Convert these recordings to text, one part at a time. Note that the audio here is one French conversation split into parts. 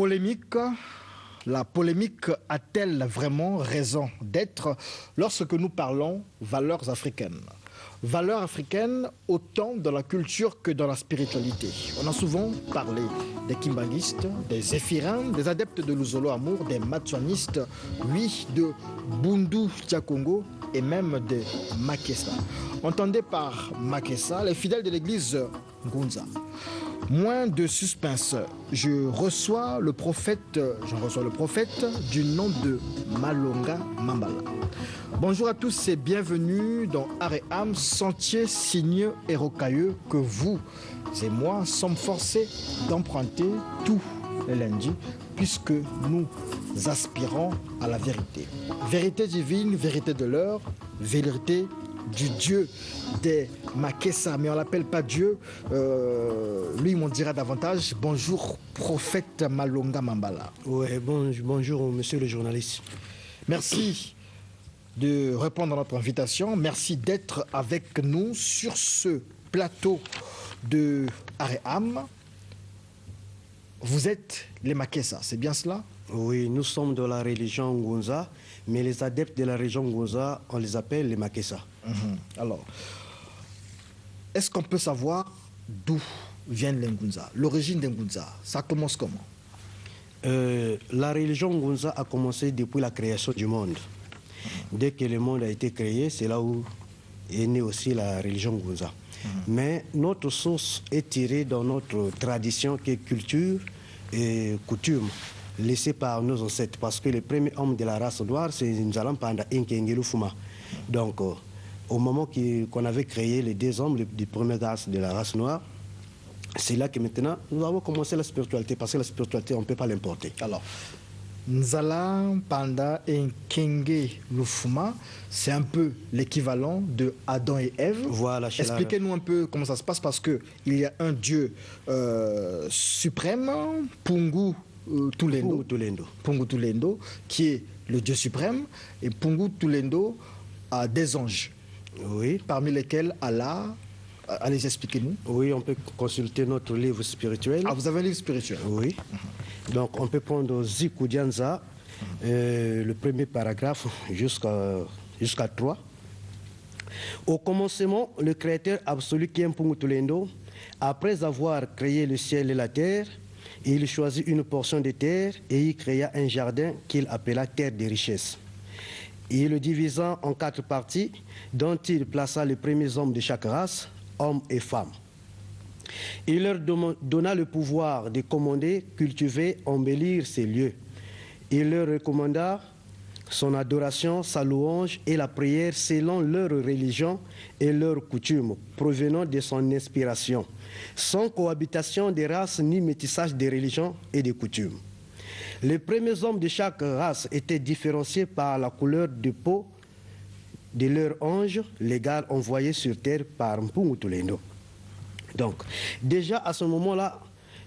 Polémique. La polémique a-t-elle vraiment raison d'être lorsque nous parlons valeurs africaines? Valeurs africaines autant dans la culture que dans la spiritualité. On a souvent parlé des kimbanguistes, des zéphirins, des adeptes de l'Ouzolo Amour, des matsuanistes, oui, de Bundu Tchakongo et même de Makessa. Entendez par Makessa les fidèles de l'église Ngunza. Moins de suspense, j'en reçois le prophète du nom de Malonga Mambala. Bonjour à tous et bienvenue dans Aréam, sentier sinueux et rocailleux que vous et moi sommes forcés d'emprunter tous les lundis puisque nous aspirons à la vérité. Vérité divine, vérité de l'heure, vérité du Dieu des Makessa, mais on ne l'appelle pas Dieu. Lui, il m'en dira davantage. Bonjour, prophète Malonga Mambala. Oui, bonjour, monsieur le journaliste. Merci de répondre à notre invitation. Merci d'être avec nous sur ce plateau de Aréam. Vous êtes les Makessa, c'est bien cela? Oui, nous sommes de la religion Ngunza, mais les adeptes de la région Ngunza, on les appelle les Makessa. Alors, est-ce qu'on peut savoir d'où viennent les Ngunza? L'origine des Ngunza, ça commence comment? La religion Ngunza a commencé depuis la création du monde. Dès que le monde a été créé, c'est là où est née aussi la religion Ngunza. Mais notre source est tirée dans notre tradition qui est culture et coutume laissée par nos ancêtres. Parce que le premier homme de la race noire, c'est Nzalam Panda Nkengelu Fuma. Donc, au moment qu'on avait créé les deux hommes du premier race de la race noire, c'est là que maintenant nous avons commencé la spiritualité, parce que la spiritualité, on ne peut pas l'importer. Alors, Nzala Panda Nkenge Lufuma, c'est un peu l'équivalent de Adam et Ève. Voilà, expliquez-nous un peu comment ça se passe, parce qu'il y a un Dieu suprême, Pungu Tulendo. Pungu Tulendo, qui est le Dieu suprême, et Pungu Tulendo a des anges. Oui. Parmi lesquels Allah. Allez, expliquez-nous. Oui, on peut consulter notre livre spirituel. Ah, vous avez un livre spirituel? Oui. Donc, on peut prendre Ziku Dianza, le premier paragraphe jusqu'à 3. Au commencement, le Créateur absolu qui est Mpungu Tulendo, après avoir créé le ciel et la terre, il choisit une portion de terre et y créa un jardin qu'il appela terre de richesse. Il le divisa en 4 parties, dont il plaça les premiers hommes de chaque race, hommes et femmes. Il leur donna le pouvoir de commander, cultiver, embellir ces lieux. Il leur recommanda son adoration, sa louange et la prière selon leur religion et leurs coutumes, provenant de son inspiration, sans cohabitation des races ni métissage des religions et des coutumes. Les premiers hommes de chaque race étaient différenciés par la couleur de peau de leur ange légal envoyé sur terre par Mpungu Tulendo. Donc, déjà à ce moment-là,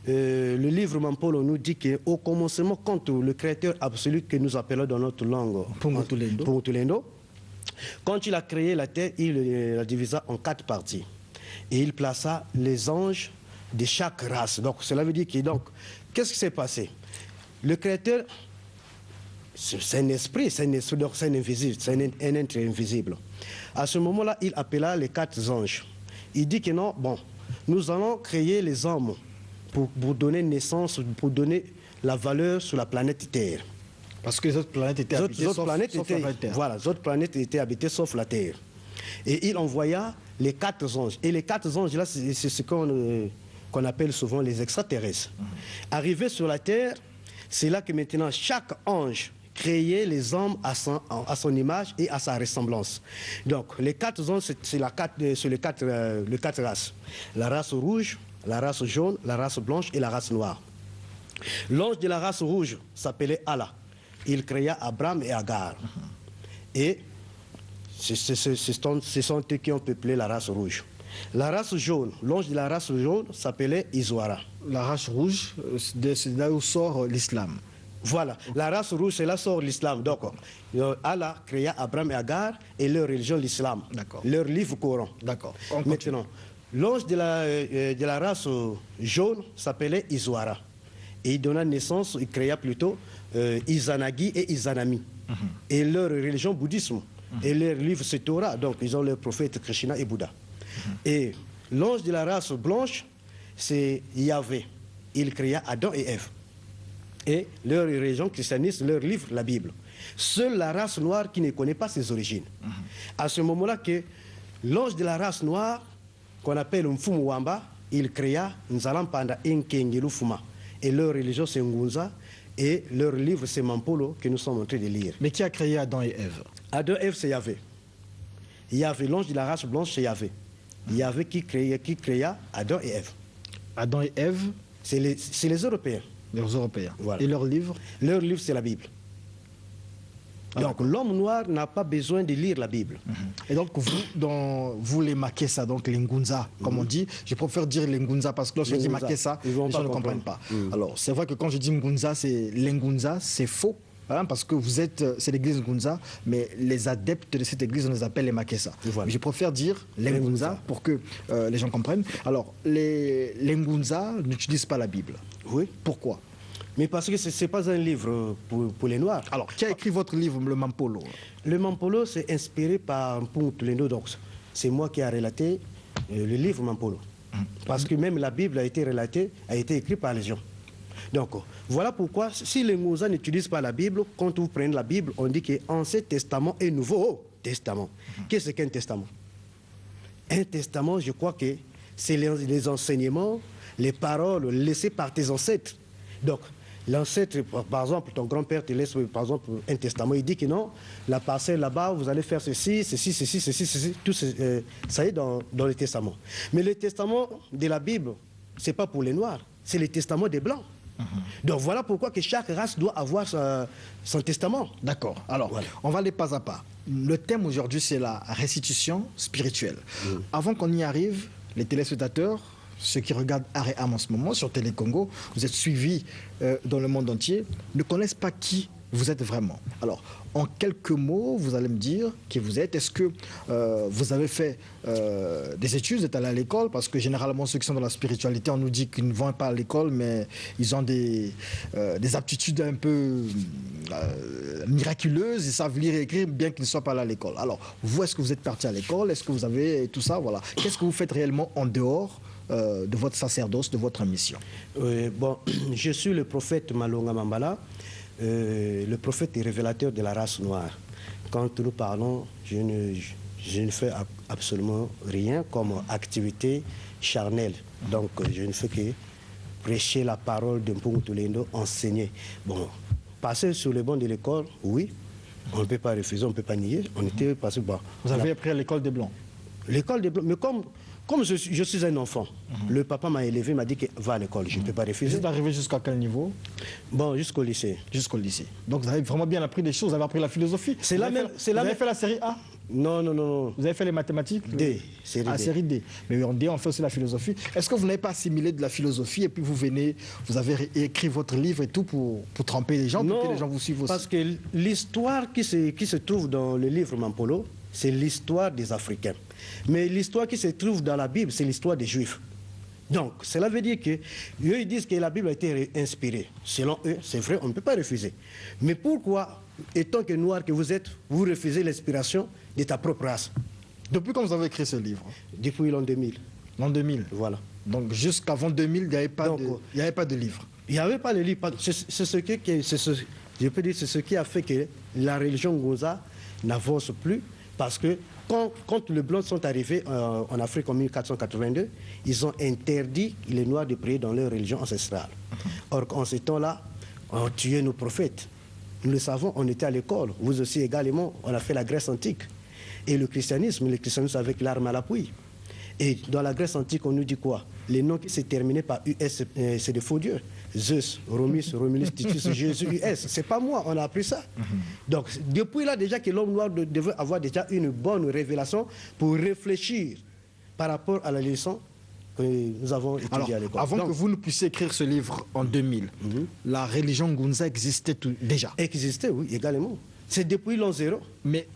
le livre Mampolo nous dit qu'au commencement, quand le Créateur absolu que nous appelons dans notre langue Mpungu Tulendo, quand il a créé la terre, il la divisa en 4 parties. Et il plaça les anges de chaque race. Donc, cela veut dire que, donc, qu'est-ce qui s'est passé? Le Créateur, c'est un esprit, donc c'est un invisible, c'est un être invisible. À ce moment-là, il appela les 4 anges. Il dit que non, bon, nous allons créer les hommes pour donner naissance, pour donner la valeur sur la planète Terre. Parce que les autres planètes étaient habitées sauf la Terre. Voilà, les autres planètes étaient habitées sauf la Terre. Et il envoya les 4 anges. Et les 4 anges, là, c'est ce qu'on appelle souvent les extraterrestres. Arrivés sur la Terre, c'est là que maintenant chaque ange créait les hommes à son image et à sa ressemblance. Donc les 4 anges, c'est les 4 races. La race rouge, la race jaune, la race blanche et la race noire. L'ange de la race rouge s'appelait Allah. Il créa Abraham et Agar. Et ce sont eux qui ont peuplé la race rouge. La race jaune, l'ange de la race jaune s'appelait Iswara. La race rouge, c'est là où sort l'islam. Voilà, la race rouge, c'est là sort l'islam. Donc, Allah créa Abraham et Agar et leur religion, l'islam. Leur livre Coran. D'accord. Maintenant, l'ange de la race jaune s'appelait Iswara. Et il donna naissance, il créa plutôt Izanagi et Izanami. Et leur religion bouddhisme. Et leur livre c'est Torah, donc ils ont leurs prophètes Krishna et Bouddha. Et l'ange de la race blanche, c'est Yahvé. Il créa Adam et Ève. Et leur religion christianiste, leur livre, la Bible. Seule la race noire qui ne connaît pas ses origines. À ce moment-là que l'ange de la race noire, qu'on appelle Mfumu Wamba, il créa Nzalampanda Nkengelu Fuma. Et leur religion c'est Ngunza, et leur livre c'est Mampolo, que nous sommes en train de lire. Mais qui a créé Adam et Ève? Adam et Ève c'est Yahvé. Yahvé, l'ange de la race blanche c'est Yahvé. Yahvé qui créa Adam et Ève. Adam et Ève, c'est les Européens. Les Européens. Voilà. Et leur livre? Leur livre c'est la Bible. Donc l'homme noir n'a pas besoin de lire la Bible. Et donc vous les Makessa, donc les Ngunza, comme on dit, je préfère dire les Ngunza parce que lorsque je dis Makessa, les gens ne comprennent pas. Alors c'est vrai que quand je dis Ngunza, c'est les Ngunza, c'est faux. Hein, parce que c'est l'église Ngunza, mais les adeptes de cette église, on les appelle les Makessa. Voilà. Je préfère dire les Ngunza pour que les gens comprennent. Alors, les Ngunza n'utilisent pas la Bible. Oui. Pourquoi? Mais parce que ce n'est pas un livre pour les Noirs. Alors, qui a écrit votre livre, le Mampolo? Le Mampolo, c'est inspiré par Mpumu Tulendo. Donc, c'est moi qui ai relaté le livre Mampolo. Parce que même la Bible a été relatée, a été écrite par les gens. Donc, voilà pourquoi, si les Ngunza n'utilisent pas la Bible, quand vous prenez la Bible, on dit que Ancien Testament et Nouveau Testament. Qu'est-ce qu'un testament? Un testament, je crois que c'est les enseignements, les paroles laissées par tes ancêtres. Donc, l'ancêtre, par exemple, ton grand-père te laisse, par exemple, un testament. Il dit que non, la parcelle là-bas, vous allez faire ceci, ceci, ceci, ceci, ceci. Tout ça est dans le testament. Mais le testament de la Bible, ce n'est pas pour les Noirs, c'est le testament des Blancs. Donc voilà pourquoi que chaque race doit avoir son testament. D'accord. Alors, voilà. On va aller pas à pas. Le thème aujourd'hui, c'est la restitution spirituelle. Avant qu'on y arrive, les téléspectateurs, ceux qui regardent Aréam en ce moment sur Télé Congo, vous êtes suivis dans le monde entier, ne connaissent pas qui vous êtes vraiment. Alors, en quelques mots, vous allez me dire qui vous êtes. Est-ce que vous avez fait des études, vous êtes allé à l'école? Parce que généralement, ceux qui sont dans la spiritualité, on nous dit qu'ils ne vont pas à l'école, mais ils ont des aptitudes un peu miraculeuses. Ils savent lire et écrire, bien qu'ils ne soient pas allés à l'école. Alors, vous, est-ce que vous êtes parti à l'école? Est-ce que vous avez tout ça? Voilà. Qu'est-ce que vous faites réellement en dehors de votre sacerdoce, de votre mission? Bon, je suis le prophète Malonga Mambala. Le prophète est révélateur de la race noire. Quand nous parlons, je ne fais absolument rien comme activité charnelle. Donc, je ne fais que prêcher la parole de Mpumu Tulendo, enseigner. Bon, passer sur le banc de l'école, oui, on ne peut pas refuser, on ne peut pas nier. On était passé. Bon, vous avez appris à l'école des Blancs? L'école des Blancs, mais comme je suis un enfant, le papa m'a élevé, m'a dit que va à l'école, je ne peux pas refuser. Vous êtes arrivé jusqu'à quel niveau? Bon, jusqu'au lycée. Jusqu'au lycée. Donc vous avez vraiment bien appris des choses, vous avez appris la philosophie. C'est la même. Vous avez fait la série A? Non, non, non. Vous avez fait les mathématiques? D, série D. Série D. Mais en D, on fait aussi la philosophie. Est-ce que vous n'avez pas assimilé de la philosophie et puis vous avez écrit votre livre et tout pour tremper les gens, pour que les gens vous suivent aussi? Parce que l'histoire qui se trouve dans le livre Mampolo, c'est l'histoire des Africains. Mais l'histoire qui se trouve dans la Bible, c'est l'histoire des Juifs. Donc, cela veut dire qu'eux, ils disent que la Bible a été inspirée. Selon eux, c'est vrai, on ne peut pas refuser. Mais pourquoi, étant que noir que vous êtes, vous refusez l'inspiration de ta propre race? Depuis quand vous avez écrit ce livre? Depuis l'an 2000. L'an 2000? Voilà. Donc, jusqu'avant 2000, il n'y avait pas de livre? Il n'y avait pas de livre. Je peux dire c'est ce qui a fait que la religion Ngunza n'avance plus. Parce que quand les Blancs sont arrivés en Afrique en 1482, ils ont interdit les Noirs de prier dans leur religion ancestrale. Or, en ce temps-là, on tuait nos prophètes. Nous le savons, on était à l'école. Vous aussi également, on a fait la Grèce antique. Et le christianisme avec l'arme à l'appui. Et dans la Grèce antique, on nous dit quoi? Les noms qui se terminaient par US, c'est des faux dieux. Zeus, Romulus, Titus, Jésus, US. C'est pas moi, on a appris ça. Donc, depuis là, déjà que l'homme noir devait avoir déjà une bonne révélation pour réfléchir par rapport à la leçon que nous avons étudiée à l'école. Avant que vous ne puissiez écrire ce livre en 2000, la religion Ngunza existait déjà? Existait, oui, également. C'est depuis l'an 0. Mais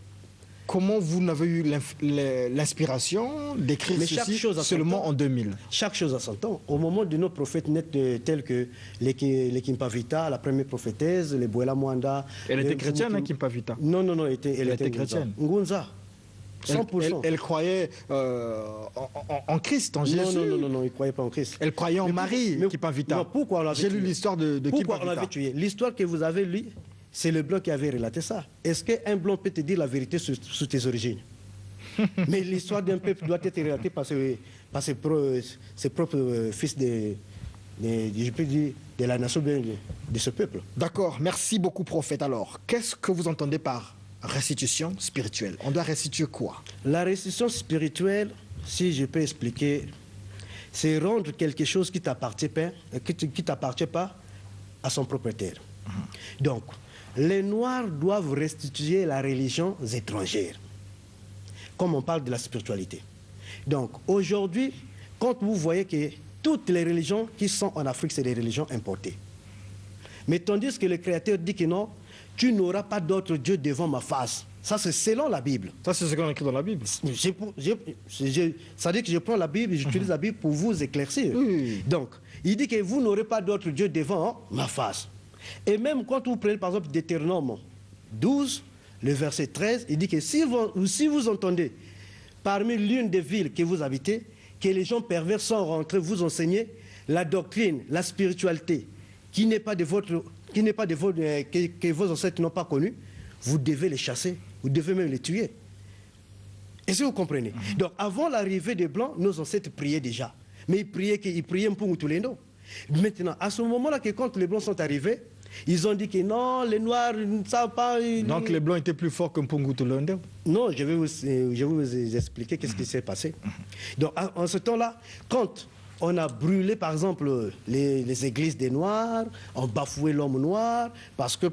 Comment vous n'avez eu l'inspiration d'écrire ceci seulement en 2000? Chaque chose a son temps. Au moment de nos prophètes nets tels que les Kimpavita, la première prophétesse, les Bouela Mwanda... Elle était chrétienne, hein, Kimpavita? Non, non, non, elle était chrétienne. Ngunza. 100%. Elle croyait en Christ, en Jésus. Non, non, non, non, il ne croyait pas en Christ. Elle croyait en Marie, Kimpavita. Non, pourquoi on l'avait tué? J'ai lu l'histoire de Kimpavita. Pourquoi on l'avait tué? L'histoire que vous avez lue, c'est le blanc qui avait relaté ça. Est-ce qu'un blanc peut te dire la vérité sur tes origines? Mais l'histoire d'un peuple doit être relatée par ses propres fils de la nation de ce peuple. D'accord, merci beaucoup, prophète. Alors, qu'est-ce que vous entendez par restitution spirituelle? On doit restituer quoi? La restitution spirituelle, si je peux expliquer, c'est rendre quelque chose qui t'appartient pas à son propriétaire. Donc, les Noirs doivent restituer la religion étrangère, comme on parle de la spiritualité. Donc, aujourd'hui, quand vous voyez que toutes les religions qui sont en Afrique, c'est des religions importées. Mais tandis que le Créateur dit que non, tu n'auras pas d'autre Dieu devant ma face. Ça, c'est selon la Bible. Ça, c'est ce qu'on a écrit dans la Bible. Ça veut dire que je prends la Bible, j'utilise la Bible pour vous éclaircir. Oui. Donc, il dit que vous n'aurez pas d'autre Dieu devant ma face. Et même quand vous prenez, par exemple, Deutéronome 12, le verset 13, il dit que si vous entendez parmi l'une des villes que vous habitez, que les gens pervers sont rentrés vous enseigner la doctrine, la spiritualité, que vos ancêtres n'ont pas connu, vous devez les chasser, vous devez même les tuer. Est-ce que vous comprenez? Donc, avant l'arrivée des Blancs, nos ancêtres priaient déjà. Mais ils priaient pour tous les noms. Maintenant, à ce moment-là, quand les Blancs sont arrivés, ils ont dit que non, les Noirs ne savent pas... Donc les Blancs étaient plus forts que Mpungutu Lendo? Non, je vais vous expliquer qu'est-ce qui s'est passé. Donc, en ce temps-là, quand on a brûlé, par exemple, les églises des Noirs, on bafouait l'homme noir, parce que,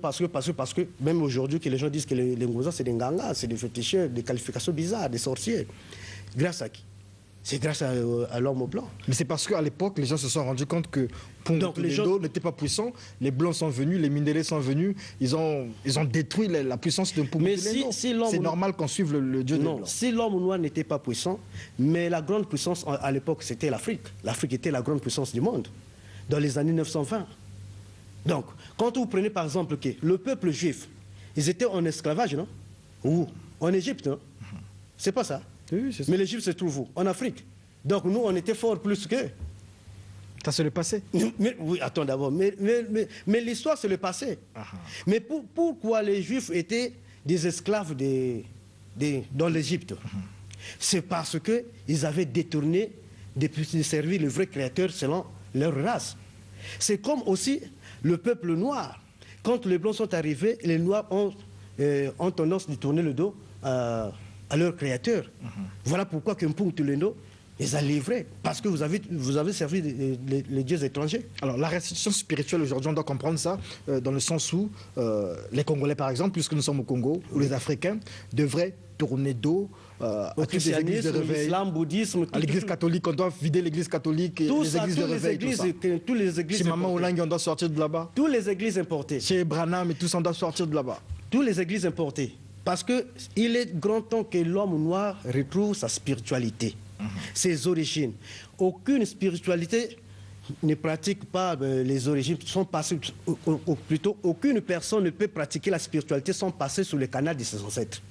même aujourd'hui, que les gens disent que les Ngoza, c'est des Nganga, c'est des féticheurs, des qualifications bizarres, des sorciers. Grâce à qui? C'est grâce à l'homme blanc. Mais c'est parce qu'à l'époque, les gens se sont rendus compte que Mpungutu Lendo n'était pas puissant. Les Blancs sont venus, les Mindélé sont venus, ils ont détruit la puissance de Mpungutu Lendo. C'est normal qu'on suive le Dieu des Blancs. Non, si l'homme noir n'était pas puissant, mais la grande puissance à l'époque, c'était l'Afrique. L'Afrique était la grande puissance du monde, dans les années 920. Donc, quand vous prenez par exemple que le peuple juif, ils étaient en esclavage, non? Ou en Égypte, non? C'est pas ça. Oui, c'est ça. Mais l'Égypte se trouve où? En Afrique. Donc nous, on était forts plus qu'eux. Ça, c'est le passé. Oui, attends d'abord. Mais l'histoire, c'est le passé. Mais pourquoi les Juifs étaient des esclaves dans l'Égypte? C'est parce qu'ils avaient détourné de servir le vrai Créateur selon leur race. C'est comme aussi le peuple noir. Quand les Blancs sont arrivés, les Noirs ont tendance de tourner le dos à leur créateur. Voilà pourquoi Mpungutu Lendo les a livrés, parce que vous avez servi les dieux étrangers. Alors la restitution spirituelle aujourd'hui, on doit comprendre ça dans le sens où les Congolais par exemple, puisque nous sommes au Congo, ou les Africains devraient tourner dos à toutes les églises de réveil, l'islam, bouddhisme, à l'église catholique, on doit vider l'église catholique et les églises de réveil, tous les églises chez Maman Oulangi, on doit sortir de là-bas. Toutes les églises importées. Chez Branham et tout ça, on doit sortir de là-bas. Toutes les églises importées. Parce qu'il est grand temps que l'homme noir retrouve sa spiritualité, ses origines. Aucune spiritualité ne pratique pas les origines, sont passées, ou plutôt aucune personne ne peut pratiquer la spiritualité sans passer sous le canal de ses ancêtres.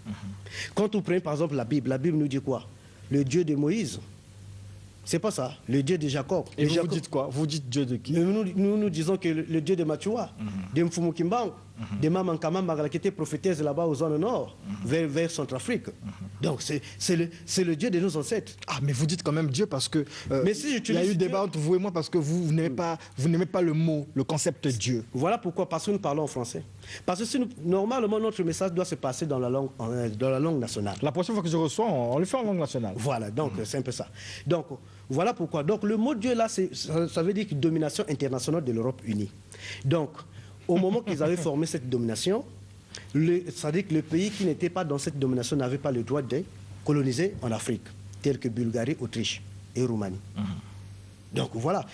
Quand vous prenez par exemple la Bible nous dit quoi? Le Dieu de Moïse. C'est pas ça, le Dieu de Jacob. Et vous dites quoi? Vous dites Dieu de qui? Nous disons que le Dieu de Machoua, de Mfumukimbang, de Mamankama qui était prophétesse là-bas aux zones nord, vers Centrafrique. Donc c'est le Dieu de nos ancêtres. Ah, mais vous dites quand même Dieu parce que mais si il y a eu débat entre vous et moi parce que vous n'aimez pas le mot, le concept Dieu. Voilà pourquoi, parce que nous parlons en français. Parce que normalement notre message doit se passer dans la langue nationale. La prochaine fois que je reçois, on le fait en langue nationale. Voilà, donc c'est un peu ça. Donc voilà pourquoi. Donc le mot Dieu là, ça veut dire domination internationale de l'Europe unie. Donc au moment qu'ils avaient formé cette domination, ça veut dire que le pays qui n'était pas dans cette domination n'avait pas le droit de coloniser en Afrique, tel que Bulgarie, Autriche et Roumanie. Donc voilà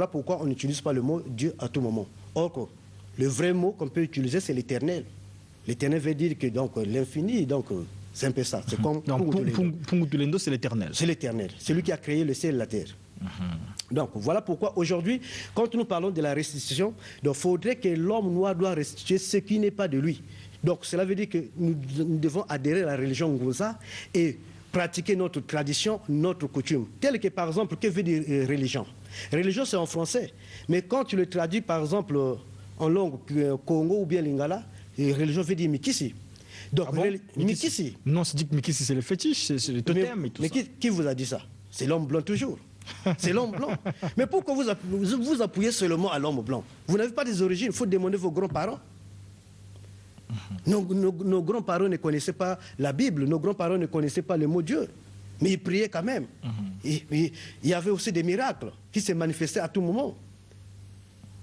pourquoi on n'utilise pas le mot Dieu à tout moment. Or, le vrai mot qu'on peut utiliser, c'est l'éternel. L'éternel veut dire que l'infini, donc C'est un peu ça. C'est comme Pungu Tulendo, c'est l'éternel. C'est l'éternel. C'est lui qui a créé le ciel et la terre. Donc voilà pourquoi aujourd'hui, quand nous parlons de la restitution, il faudrait que l'homme noir doit restituer ce qui n'est pas de lui. Donc cela veut dire que nous devons adhérer à la religion Ngoza et pratiquer notre tradition, notre coutume. Tel que par exemple, que veut dire religion? Religion c'est en français, mais quand tu le traduis par exemple en langue Congo ou bien Lingala, religion veut dire Mikisi. Donc Mikisi. Non, c'est dit que Mikisi c'est le fétiche, c'est le totem et tout ça. Mais qui vous a dit ça? C'est l'homme blanc toujours. C'est l'homme blanc. Mais pourquoi vous appuyez seulement à l'homme blanc? Vous n'avez pas des origines, il faut demander vos grands-parents. Nos grands-parents ne connaissaient pas la Bible, nos grands-parents ne connaissaient pas le mot Dieu. Mais ils priaient quand même. Il y avait aussi des miracles qui se manifestaient à tout moment.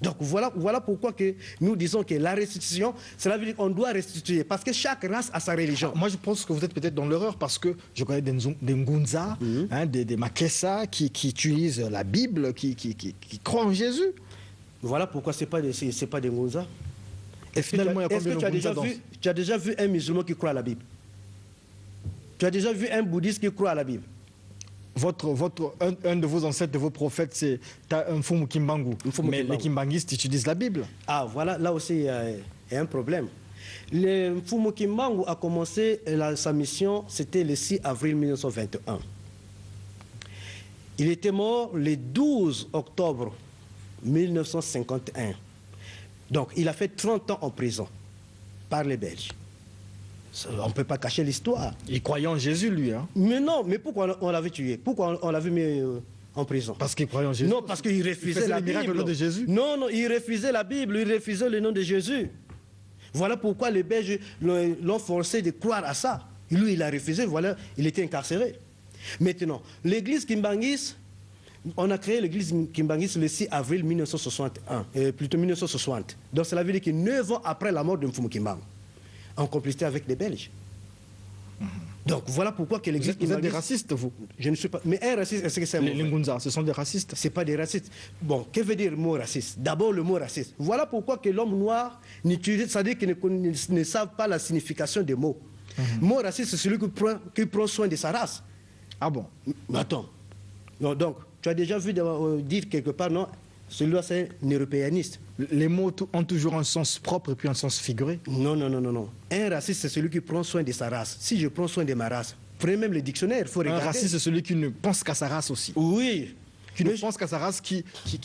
Donc voilà pourquoi que nous disons que la restitution, cela veut dire qu'on doit restituer, parce que chaque race a sa religion. Moi je pense que vous êtes peut-être dans l'erreur, parce que je connais des Ngunza, des Makessa qui utilisent la Bible, qui croient en Jésus. Voilà pourquoi ce n'est pas des Ngunza. Est-ce que tu as déjà vu un musulman qui croit à la Bible? Tu as déjà vu un bouddhiste qui croit à la Bible? Un de vos ancêtres, de vos prophètes, c'est un Mfumu Kimbangu. Mais les Kimbanguistes utilisent la Bible. Ah, voilà, là aussi, il y a un problème. Le Mfumu Kimbangu a commencé sa mission, c'était le 6 avril 1921. Il était mort le 12 octobre 1951. Donc, il a fait 30 ans en prison par les Belges. On ne peut pas cacher l'histoire. Il croyait en Jésus, lui. Hein? Mais non, mais pourquoi on l'avait tué? Pourquoi on l'avait mis en prison? Parce qu'il croyait en Jésus. Non, parce qu'il refusait la Bible. Le nom de Jésus. Non, il refusait la Bible, il refusait le nom de Jésus. Voilà pourquoi les Belges l'ont forcé de croire à ça. Lui, il a refusé, voilà, il était incarcéré. Maintenant, l'église Kimbangis, on a créé l'église Kimbangis le 6 avril 1961, plutôt 1960. Donc cela veut dire que 9 ans après la mort de Mfumu Kimbangu, en complicité avec les Belges. Donc voilà pourquoi que l'église... Vous êtes des racistes, vous? Je ne suis pas... Mais un raciste, est-ce que c'est un mot? Les Ngunza, ce sont des racistes? Ce n'est pas des racistes. Bon, que veut dire le mot raciste? D'abord le mot raciste. Voilà pourquoi que l'homme noir n'utilise, c'est-à-dire qu'ils ne savent pas la signification des mots. Le mot raciste, c'est celui qui prend soin de sa race. Ah bon? Attends. Non, donc, tu as déjà vu dire quelque part, non, celui-là c'est un européaniste. Les mots ont toujours un sens propre et puis un sens figuré? Non. Un raciste, c'est celui qui prend soin de sa race. Si je prends soin de ma race, prenez même le dictionnaire, il faut regarder. Un raciste, c'est celui qui ne pense qu'à sa race aussi. Oui. Qui ne pense qu'à sa race, qui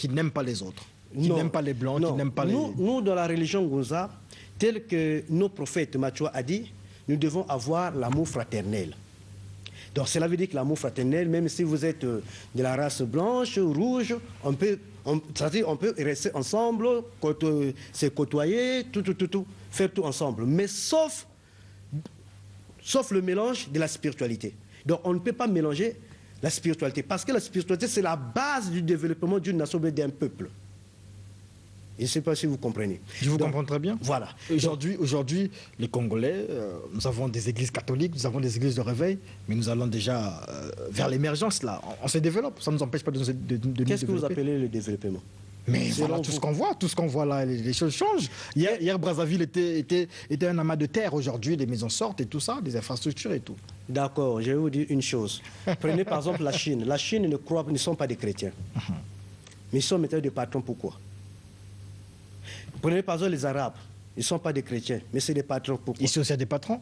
n'aime pas les autres. Qui n'aime pas les blancs, qui n'aime pas les... Nous, dans la religion Ngoza, tel que nos prophètes Machoua a dit, nous devons avoir l'amour fraternel. Donc cela veut dire que l'amour fraternel, même si vous êtes de la race blanche, rouge, on peut rester ensemble, se côtoyer, tout, faire tout ensemble. Mais sauf le mélange de la spiritualité. Donc on ne peut pas mélanger la spiritualité, parce que la spiritualité, c'est la base du développement d'une nation, d'un peuple. Je ne sais pas si vous comprenez. Je vous comprends très bien. Voilà. Aujourd'hui, les Congolais, nous avons des églises catholiques, nous avons des églises de réveil, mais nous allons déjà vers l'émergence, là. On se développe, ça ne nous empêche pas de nous développer. Qu'est-ce que vous appelez le développement? Mais voilà, tout ce qu'on voit là, les choses changent. Hier Brazzaville était un amas de terre, aujourd'hui les maisons sortent et tout ça, des infrastructures et tout. D'accord, je vais vous dire une chose. Prenez par exemple la Chine. La Chine ne sont pas des chrétiens. Mais ils sont méthodes de patrons, pourquoi? Prenez par exemple les Arabes. Ils ne sont pas des chrétiens, mais c'est des patrons, pourquoi? Ici aussi il y a des patrons?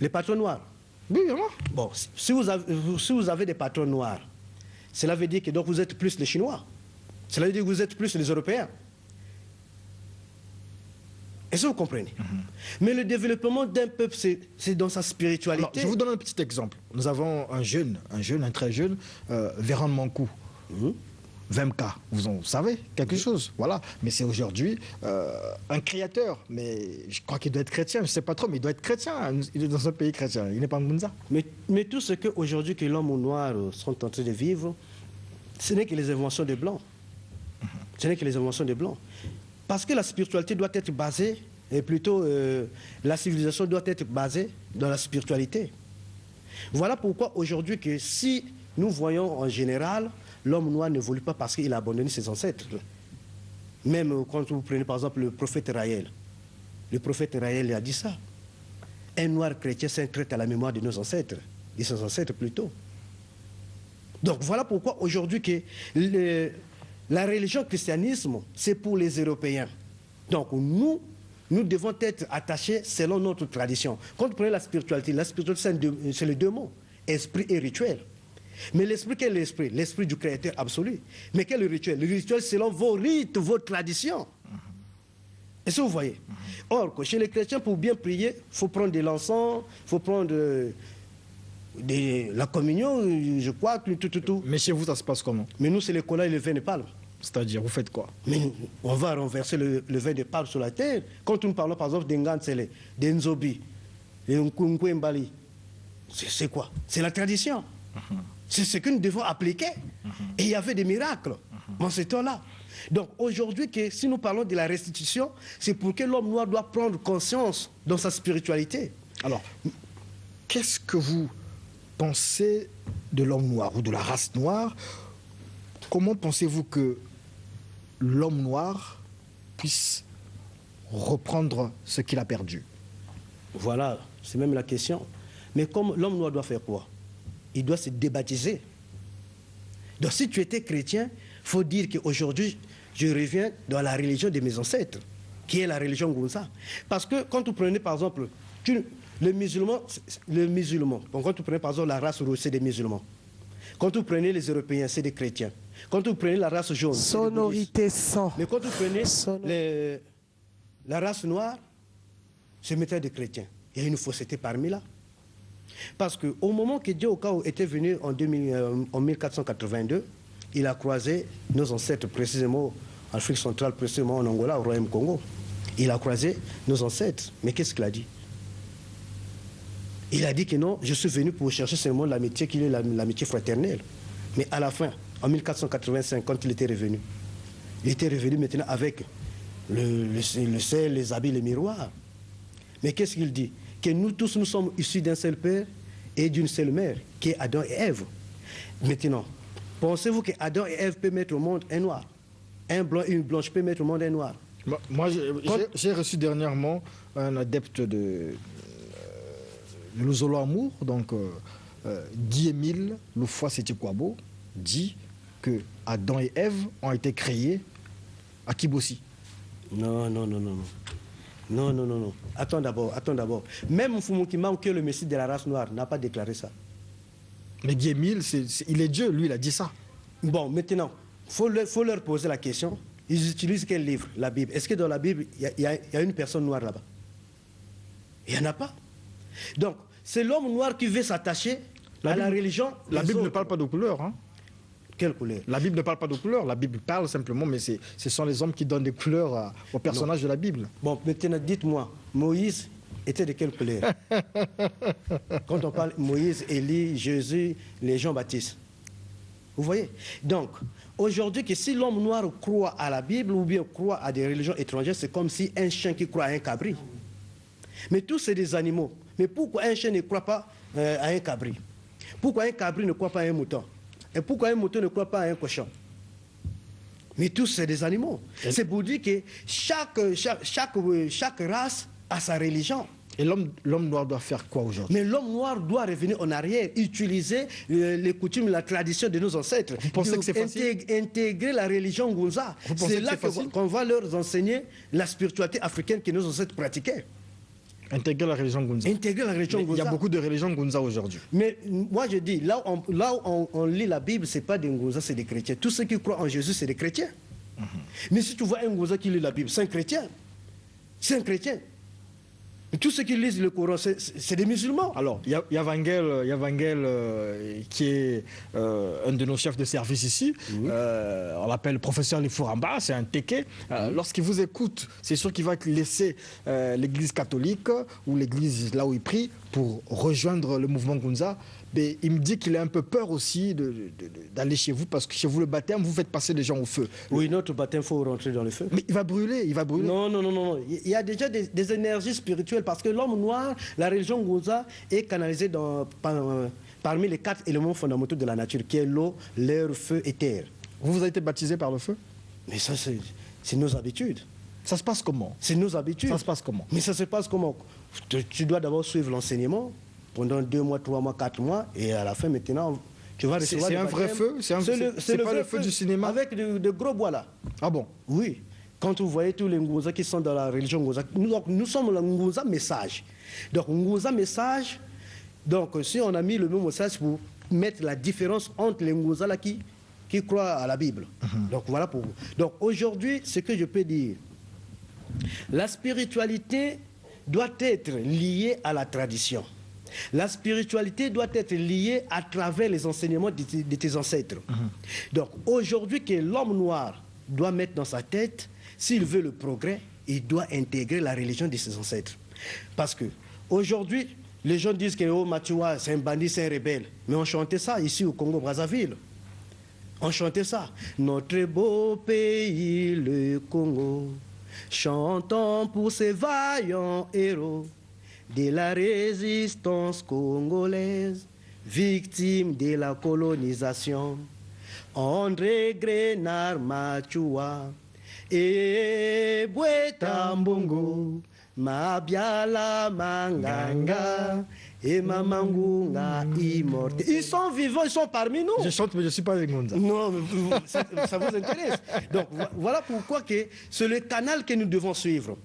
Les patrons noirs? Oui, vraiment. Bon, si vous avez des patrons noirs, cela veut dire que donc vous êtes plus les Chinois. Cela veut dire que vous êtes plus les Européens. Est-ce que vous comprenez? Mais le développement d'un peuple, c'est dans sa spiritualité. Alors, je vous donne un petit exemple. Nous avons un très jeune, Véran Mankou. Vemka, vous en savez quelque chose, voilà. Mais c'est aujourd'hui un créateur, mais je crois qu'il doit être chrétien, je ne sais pas trop, mais il doit être chrétien, il est dans un pays chrétien, il n'est pas Ngunza. Mais tout ce qu'aujourd'hui que l'homme noir sont en train de vivre, ce n'est que les inventions des Blancs. Ce n'est que les inventions des Blancs. Parce que la spiritualité doit être basée, et plutôt la civilisation doit être basée dans la spiritualité. Voilà pourquoi aujourd'hui que si nous voyons en général, l'homme noir n'évolue pas parce qu'il a abandonné ses ancêtres. Même quand vous prenez par exemple le prophète Raël. Le prophète Raël a dit ça. un noir chrétien s'incrète à la mémoire de nos ancêtres, de ses ancêtres plutôt. Donc voilà pourquoi aujourd'hui que la religion christianisme, c'est pour les Européens. Donc nous devons être attachés selon notre tradition. Quand vous prenez la spiritualité c'est les deux mots, esprit et rituel. Mais l'esprit, quel est l'esprit? L'esprit du Créateur absolu. Mais quel est le rituel? Le rituel selon vos rites, vos traditions. Est-ce que vous voyez? Or, chez les chrétiens, pour bien prier, il faut prendre de l'encens, il faut prendre la communion, je crois, tout. Mais chez vous, ça se passe comment? Mais nous, c'est le cola et le vin de palme. C'est-à-dire, vous faites quoi? Mais on va renverser le vin de palme sur la terre. Quand nous parlons, par exemple, d'Engansele, d'Enzobi, d'Nkwembali, c'est quoi? C'est la tradition. C'est ce que nous devons appliquer. Et il y avait des miracles dans ce temps-là. Donc aujourd'hui, si nous parlons de la restitution, c'est pour que l'homme noir doit prendre conscience dans sa spiritualité. Alors, qu'est-ce que vous pensez de l'homme noir ou de la race noire? Comment pensez-vous que l'homme noir puisse reprendre ce qu'il a perdu? Voilà, c'est même la question. Mais comme l'homme noir doit faire quoi? Il doit se débaptiser. Donc si tu étais chrétien, il faut dire qu'aujourd'hui, je reviens dans la religion de mes ancêtres, qui est la religion Ngunza. Parce que quand vous prenez par exemple, les musulmans, bon, quand vous prenez par exemple la race rouge, c'est des musulmans. Quand vous prenez les Européens, c'est des chrétiens. Quand vous prenez la race jaune, sonorité 100. Mais quand vous prenez la race noire, c'est méthode des chrétiens. Il y a une fausseté parmi là. Parce qu'au moment que Dieu Okao était venu en 1482, il a croisé nos ancêtres, précisément en Afrique centrale, précisément en Angola, au Royaume Congo. Il a croisé nos ancêtres. Mais qu'est-ce qu'il a dit? Il a dit que non, je suis venu pour chercher seulement l'amitié qui est l'amitié fraternelle. Mais à la fin, en 1485, quand il était revenu maintenant avec le sel, les habits, les miroirs. Mais qu'est-ce qu'il dit? Que nous tous, nous sommes issus d'un seul père et d'une seule mère, qui est Adam et Ève. Maintenant, pensez-vous que Adam et Ève peuvent mettre au monde un noir? Un blanc et une blanche peuvent mettre au monde un noir? Moi, j'ai reçu dernièrement un adepte de Luzolo Amour, donc Guy Émile Loufoua Sétikwabo, dit que Adam et Ève ont été créés à Kibossi. Non. Non. Attends d'abord. Même Mfumukima, qui est le messie de la race noire, n'a pas déclaré ça. Mais Guy Émile, il est Dieu, lui, il a dit ça. Bon, maintenant, il faut leur poser la question. Ils utilisent quel livre? La Bible. Est-ce que dans la Bible, il y a une personne noire là-bas? Il n'y en a pas. Donc, c'est l'homme noir qui veut s'attacher à la religion. La Bible ne parle pas de couleur. Hein? Quelle couleur? La Bible ne parle pas de couleur. La Bible parle simplement, mais ce sont les hommes qui donnent des couleurs aux personnages de la Bible. Bon, maintenant, dites-moi, Moïse était de quelle couleur? Quand on parle Moïse, Élie, Jésus, les Jean-Baptiste. Vous voyez? Donc, aujourd'hui, que si l'homme noir croit à la Bible ou bien croit à des religions étrangères, c'est comme si un chien qui croit à un cabri. Mais tous, c'est des animaux. Mais pourquoi un chien ne croit pas à un cabri? Pourquoi un cabri ne croit pas à un mouton? Et pourquoi un mouton ne croit pas à un cochon? Mais tous, c'est des animaux. C'est pour dire que chaque race a sa religion. Et l'homme noir doit faire quoi aujourd'hui? Mais l'homme noir doit revenir en arrière, utiliser les coutumes, la tradition de nos ancêtres. Vous pensez que c'est facile? Intégrer la religion Ngunza. C'est là qu'on va leur enseigner la spiritualité africaine que nos ancêtres pratiquaient. Intégrer la religion Ngunza. Intégrer la religion Ngunza. Il y a beaucoup de religions Ngunza aujourd'hui. Mais moi je dis, là où on lit la Bible, ce n'est pas des Ngunza, c'est des chrétiens. Tous ceux qui croient en Jésus, c'est des chrétiens. Mais si tu vois un Ngunza qui lit la Bible, c'est un chrétien. C'est un chrétien. Tous ceux qui lisent le Coran, c'est des musulmans. Alors, Yavangel, qui est un de nos chefs de service ici, on l'appelle professeur Lifouramba, c'est un téké. Lorsqu'il vous écoute, c'est sûr qu'il va laisser l'église catholique ou l'église là où il prie pour rejoindre le mouvement Ngunza. Mais il me dit qu'il a un peu peur aussi d'aller chez vous, parce que chez vous, le baptême, vous faites passer les gens au feu. Oui, notre baptême, il faut rentrer dans le feu. Mais il va brûler. Non. Il y a déjà des énergies spirituelles, parce que l'homme noir, la religion Ngunza, est canalisée parmi les 4 éléments fondamentaux de la nature, qui est l'eau, l'air, feu et terre. Vous avez été baptisé par le feu? Mais ça, c'est nos habitudes. Ça se passe comment? C'est nos habitudes. Ça se passe comment? Mais ça se passe comment? Tu dois d'abord suivre l'enseignement pendant 2 mois, 3 mois, 4 mois, et à la fin, maintenant, tu vas recevoir... C'est un vrai feu? C'est pas le feu du cinéma? Avec de gros bois, là. Ah bon? Oui. Quand vous voyez tous les Nguza qui sont dans la religion Nguza, nous sommes le Nguza message. Donc, Nguza message, donc si on a mis le même message pour mettre la différence entre les Nguza là qui croient à la Bible. Donc, voilà pour vous. Donc, aujourd'hui, ce que je peux dire, la spiritualité doit être liée à la tradition. La spiritualité doit être liée à travers les enseignements de tes ancêtres. Donc, aujourd'hui, que l'homme noir doit mettre dans sa tête, s'il veut le progrès, il doit intégrer la religion de ses ancêtres. Parce que aujourd'hui, les gens disent que oh, Matua, c'est un bandit, c'est un rebelle. Mais on chantait ça ici au Congo-Brazzaville. On chantait ça. Notre beau pays, le Congo, chantons pour ces vaillants héros de la résistance congolaise, victime de la colonisation. André Grenard Machua et Bweta Mbongo, Mabiala Manganga et Mamangunga immortel. Ils sont vivants, ils sont parmi nous. Je chante, mais je ne suis pas avec Ngonza. Non, ça vous intéresse. Donc voilà pourquoi c'est le canal que nous devons suivre.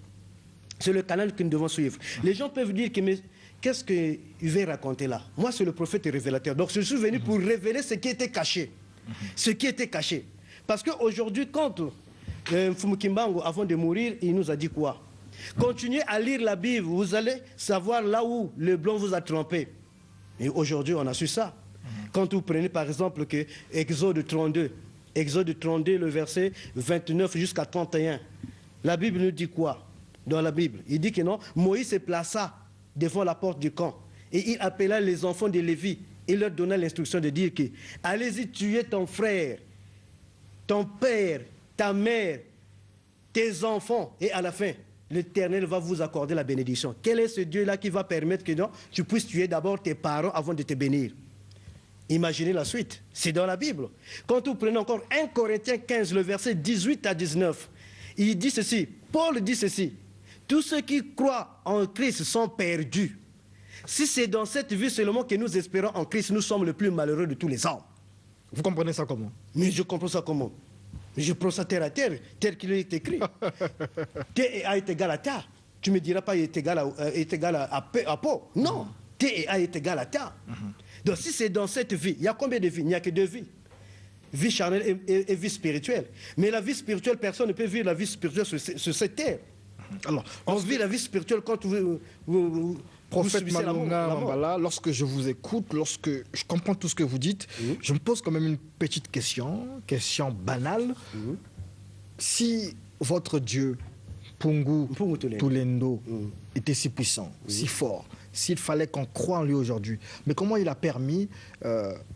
C'est le canal que nous devons suivre. Les gens peuvent dire que mais qu'est-ce qu'il veut raconter là? Moi, c'est le prophète révélateur. Donc je suis venu pour révéler ce qui était caché. Ce qui était caché. Parce qu'aujourd'hui, quand Mfumukimbangu, avant de mourir, il nous a dit quoi? Continuez à lire la Bible, vous allez savoir là où le blanc vous a trompé. Et aujourd'hui, on a su ça. Quand vous prenez par exemple que Exode 32, le verset 29 jusqu'à 31, la Bible nous dit quoi? Dans la Bible, il dit que non, Moïse se plaça devant la porte du camp et il appela les enfants de Lévi. Il leur donna l'instruction de dire que allez-y tuer ton frère, ton père, ta mère, tes enfants, et à la fin, l'Éternel va vous accorder la bénédiction. Quel est ce Dieu-là qui va permettre que non, tu puisses tuer d'abord tes parents avant de te bénir? Imaginez la suite, c'est dans la Bible. Quand vous prenez encore 1 Corinthiens 15, le verset 18 à 19, il dit ceci, Paul dit ceci, tous ceux qui croient en Christ sont perdus. Si c'est dans cette vie seulement que nous espérons en Christ, nous sommes le plus malheureux de tous les hommes. Vous comprenez ça comment? Mais je comprends ça comment? Je prends ça terre à terre, tel qu'il est écrit. T et A est égal à ta. Tu ne me diras pas est égal à peau. Non. T et A est égal à ta. Donc si c'est dans cette vie, il y a combien de vies? Il n'y a que 2 vies. Vie charnelle et vie spirituelle. Mais la vie spirituelle, personne ne peut vivre la vie spirituelle sur cette terre. Alors, on vit la vie spirituelle quand vous Prophète Malonga Mambala, lorsque je vous écoute, lorsque je comprends tout ce que vous dites, je me pose quand même une petite question banale. Si votre Dieu, Pungu Tulendo, était si puissant, si fort, s'il fallait qu'on croie en lui aujourd'hui, mais comment il a permis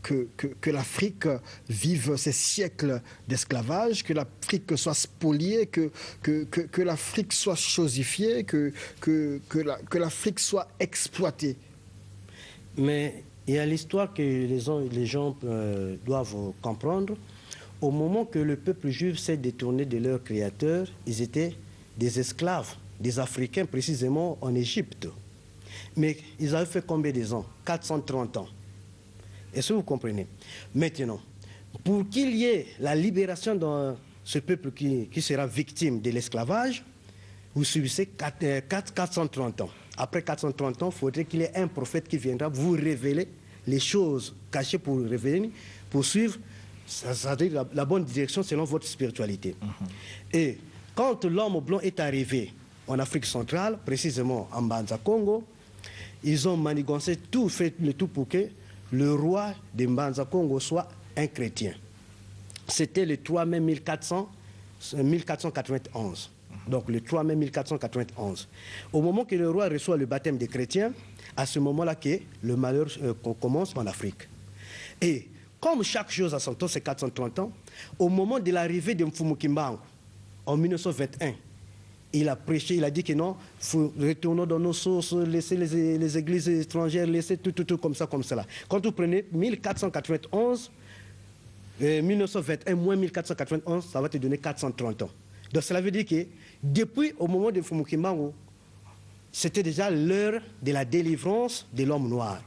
que l'Afrique vive ces siècles d'esclavage, que l'Afrique soit spoliée, que l'Afrique soit chosifiée, que l'Afrique soit exploitée? Mais il y a l'histoire que les gens doivent comprendre. Au moment que le peuple juif s'est détourné de leur créateur, ils étaient des esclaves, des Africains précisément en Égypte. Mais ils avaient fait combien de ans? 430 ans. Est-ce que vous comprenez? Maintenant, pour qu'il y ait la libération dans ce peuple qui sera victime de l'esclavage, vous subissez 430 ans. Après 430 ans, il faudrait qu'il y ait un prophète qui viendra vous révéler les choses cachées pour revenir, pour suivre la bonne direction selon votre spiritualité. Et quand l'homme blanc est arrivé en Afrique centrale, précisément en Mbanza Congo, ils ont manigancé tout, fait le tout pour que le roi de Mbanza Congo soit un chrétien. C'était le 3 mai 1491. Donc le 3 mai 1491. Au moment que le roi reçoit le baptême des chrétiens, à ce moment-là que le malheur commence en Afrique. Et comme chaque chose a son temps, c'est 430 ans, au moment de l'arrivée de Mfumukimbangu, en 1921, il a prêché, il a dit que non, retournons dans nos sources, laissez les églises étrangères, laissez tout comme ça, comme cela. Quand vous prenez 1491, 1921 moins 1491, ça va te donner 430 ans. Donc cela veut dire que depuis au moment de Mfumu Kimbangu, c'était déjà l'heure de la délivrance de l'homme noir.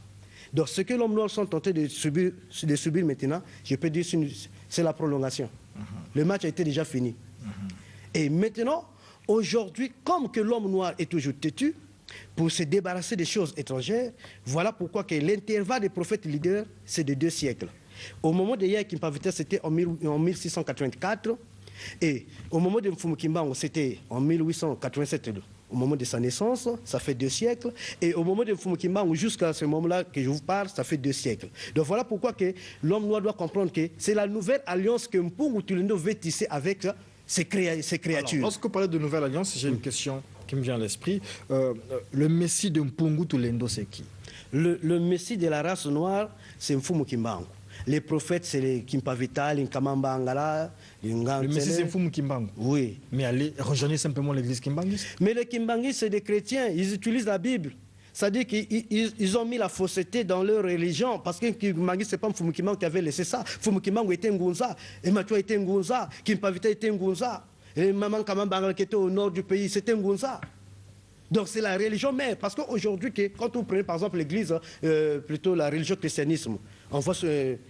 Donc ce que l'homme noir sont tentés de subir maintenant, je peux dire c'est la prolongation. Le match a été déjà fini. Et maintenant, aujourd'hui, comme que l'homme noir est toujours têtu, pour se débarrasser des choses étrangères, voilà pourquoi que l'intervalle des prophètes leaders, c'est de 2 siècles. Au moment de Yaya Kimpavita, c'était en 1684, et au moment de Mfumu Kimbangu, c'était en 1887, au moment de sa naissance, ça fait 2 siècles, et au moment de Mfumu Kimbangu, jusqu'à ce moment-là que je vous parle, ça fait 2 siècles. Donc voilà pourquoi que l'homme noir doit comprendre que c'est la nouvelle alliance que Mpungu Tulendo veut tisser avec ces créatures. Alors, lorsque vous parlez de nouvelle alliance, j'ai une question qui me vient à l'esprit. Le messie de Mpungu Tulendo, c'est qui? Le messie de la race noire, c'est Mfumu Kimbangu. Les prophètes, c'est les Kimpavita, les Nkamamba Angala, les Ngantsele. Le messie, c'est Mfumu Kimbangu. Oui. Mais allez, rejoignez simplement l'église Kimbanguiste. Mais les Kimbanguistes, c'est des chrétiens, ils utilisent la Bible. C'est-à-dire qu'ils ont mis la fausseté dans leur religion, parce que Kimbangu, ce n'est pas Mfumu Kimbangu qui avait laissé ça. Mfumu Kimbangu était Ngunza, et Matua était Ngunza, Kimpavita était Ngunza, et Maman Kamamba qui était au nord du pays, c'était Ngunza. Donc c'est la religion mère, parce qu'aujourd'hui, quand vous prenez par exemple l'église, plutôt la religion christianisme, on voit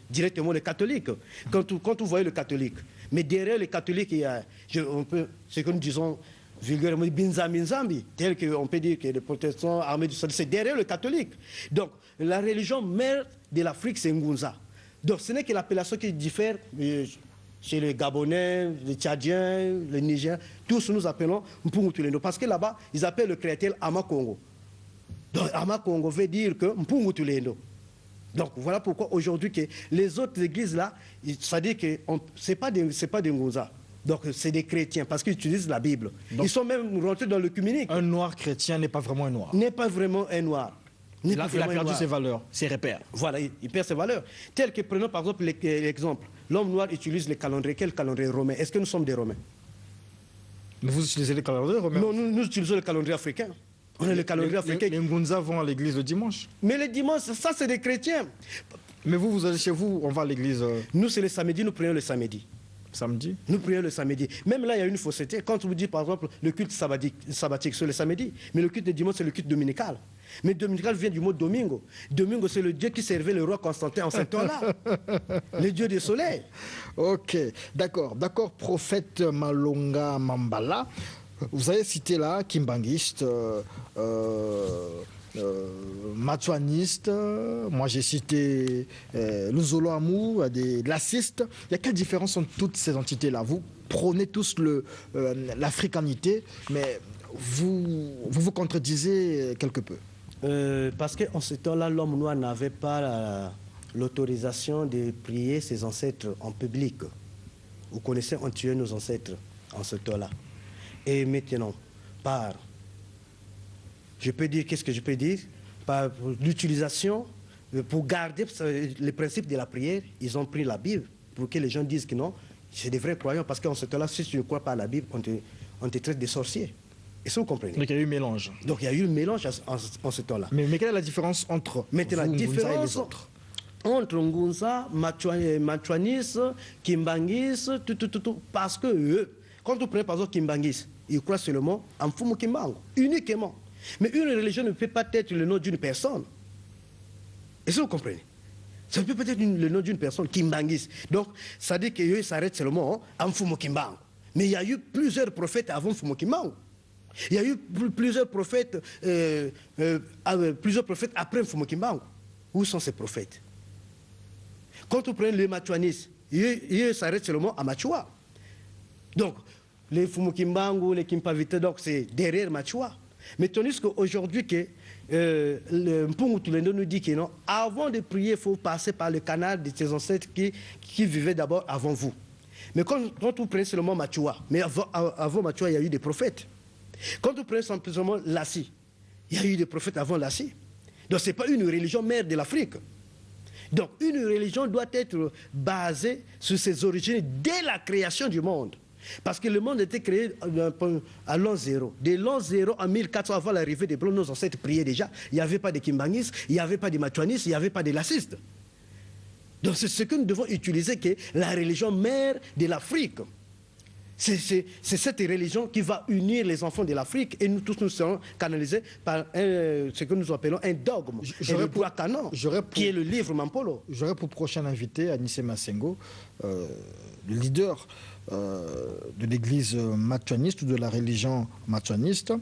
directement les catholiques. Quand vous voyez le catholique, mais derrière les catholiques, il y a, ce que nous disons vulgairement, Binzambi, tel qu'on peut dire que les protestants armés du sol, c'est derrière le catholique. Donc la religion mère de l'Afrique, c'est Ngunza. Donc ce n'est que l'appellation qui diffère. Chez les Gabonais, les Tchadiens, les Nigériens, tous nous appelons Mpungu Tulendo. Parce que là-bas, ils appellent le créateur Ama Congo. Donc Ama Congo veut dire que Mpungu Tulendo. Donc voilà pourquoi aujourd'hui que les autres églises là, c'est-à-dire que ce n'est pas des Ngunza. Donc c'est des chrétiens parce qu'ils utilisent la Bible. Donc, ils sont même rentrés dans le communique. Un noir chrétien n'est pas vraiment un noir. N'est pas vraiment un noir. Il a perdu ses valeurs, ses repères. Voilà, il perd ses valeurs. Tel que, prenons par exemple l'exemple, l'homme noir utilise le calendrier. Quel calendrier romain? Est-ce que nous sommes des Romains? Mais vous utilisez le calendrier romain? Non, nous utilisons le calendrier africain. On a le calendrier africain. Les Ngunza vont à l'église le dimanche. Mais le dimanche, ça c'est des chrétiens. Mais vous allez chez vous, on va à l'église. Nous c'est le samedi, nous prions le samedi. Samedi? Nous prions le samedi. Même là, il y a une fausseté. Quand vous dites par exemple le culte sabbatique c'est le samedi, mais le culte de dimanche c'est le culte dominical. Mais dominical vient du mot domingo. Domingo, c'est le dieu qui servait le roi Constantin en ce temps-là. Le dieu du soleil. Ok, d'accord. D'accord, prophète Malonga Mambala. Vous avez cité là Kimbanguiste, Matouaniste, moi j'ai cité Luzolo Amou, des lacistes. Il y a quelle différence entre toutes ces entités-là? Vous prônez tous l'africanité, mais vous contredisez quelque peu. Parce qu'en ce temps-là, l'homme noir n'avait pas l'autorisation de prier ses ancêtres en public. Vous connaissez, on tuait nos ancêtres en ce temps-là. Et maintenant, je peux dire, qu'est-ce que je peux dire? Par l'utilisation, pour garder les principes de la prière, ils ont pris la Bible pour que les gens disent que non, c'est des vrais croyants. Parce qu'en ce temps-là, si tu ne crois pas à la Bible, on te traite de sorcier. Est-ce que vous comprenez? Donc il y a eu mélange. Donc il y a eu un mélange en ce temps-là. Mais quelle est la différence entre maintenant, vous, la différence et les autres? Entre Ngunza, Matouanis, Kimbangis, tout, parce que eux, quand vous prenez par exemple Kimbangis, ils croient seulement en Mfumu Kimbangu, uniquement. Mais une religion ne peut pas être le nom d'une personne. Est-ce que vous comprenez? Ça ne peut pas être le nom d'une personne, Kimbangis. Donc, ça dit qu'eux s'arrêtent seulement en Mfumu Kimbangu. Mais il y a eu plusieurs prophètes avant Mfumu Kimbangu. Il y a eu plusieurs prophètes après Mfumu Kimbangu. Où sont ces prophètes? Quand vous prenez les Matouanis, ils s'arrêtent seulement à Machua. Donc, les Mfumu Kimbangu, les Kimpavita, donc c'est derrière Machua. Mais tandis qu'aujourd'hui, le Mpungu Tulendo nous dit que non, avant de prier, il faut passer par le canal de ses ancêtres qui vivaient d'abord avant vous. Mais quand vous prenez seulement Machua, mais avant Machua, il y a eu des prophètes. Quand vous prenez simplement Lassi, il y a eu des prophètes avant Lassi. Donc ce n'est pas une religion mère de l'Afrique. Donc une religion doit être basée sur ses origines dès la création du monde. Parce que le monde était créé à l'an 0. Dès l'an 0, en 1400, avant l'arrivée des Blancs, nos ancêtres priaient déjà. Il n'y avait pas de Kimbangis, il n'y avait pas de Matouanis, il n'y avait pas de Lassistes. Donc c'est ce que nous devons utiliser, qui est la religion mère de l'Afrique. C'est cette religion qui va unir les enfants de l'Afrique et nous tous nous serons canalisés par ce que nous appelons un dogme, le droit canon, qui est le livre Mampolo. J'aurais pour prochain invité Anissé Massengo, le leader de l'église matouaniste ou de la religion matouaniste.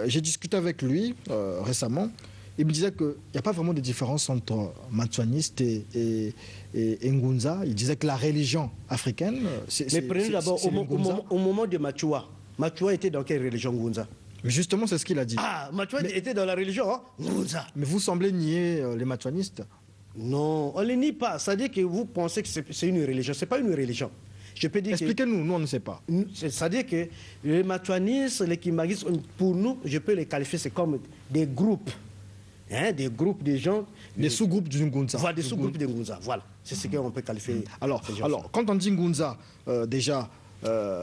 J'ai discuté avec lui récemment. Il me disait qu'il n'y a pas vraiment de différence entre matouaniste et Ngunza. Il disait que la religion africaine, mais prenez d'abord au moment de Machoua. Machoua était dans quelle religion, Ngunza? Mais justement, c'est ce qu'il a dit. Ah, Machoua était dans la religion Ngunza. Mais vous semblez nier les matouanistes. Non, on ne les nie pas. C'est-à-dire que vous pensez que c'est une religion. Ce n'est pas une religion. Expliquez-nous, nous on ne sait pas. C'est-à-dire que les matouanistes, les kimbagistes, pour nous, je peux les qualifier, c'est comme des groupes. Des groupes de gens. Des sous-groupes du Ngunza. Voilà, des sous-groupes de Ngunza. Voilà, c'est ce qu'on peut qualifier. Alors, quand on dit Ngunza, déjà.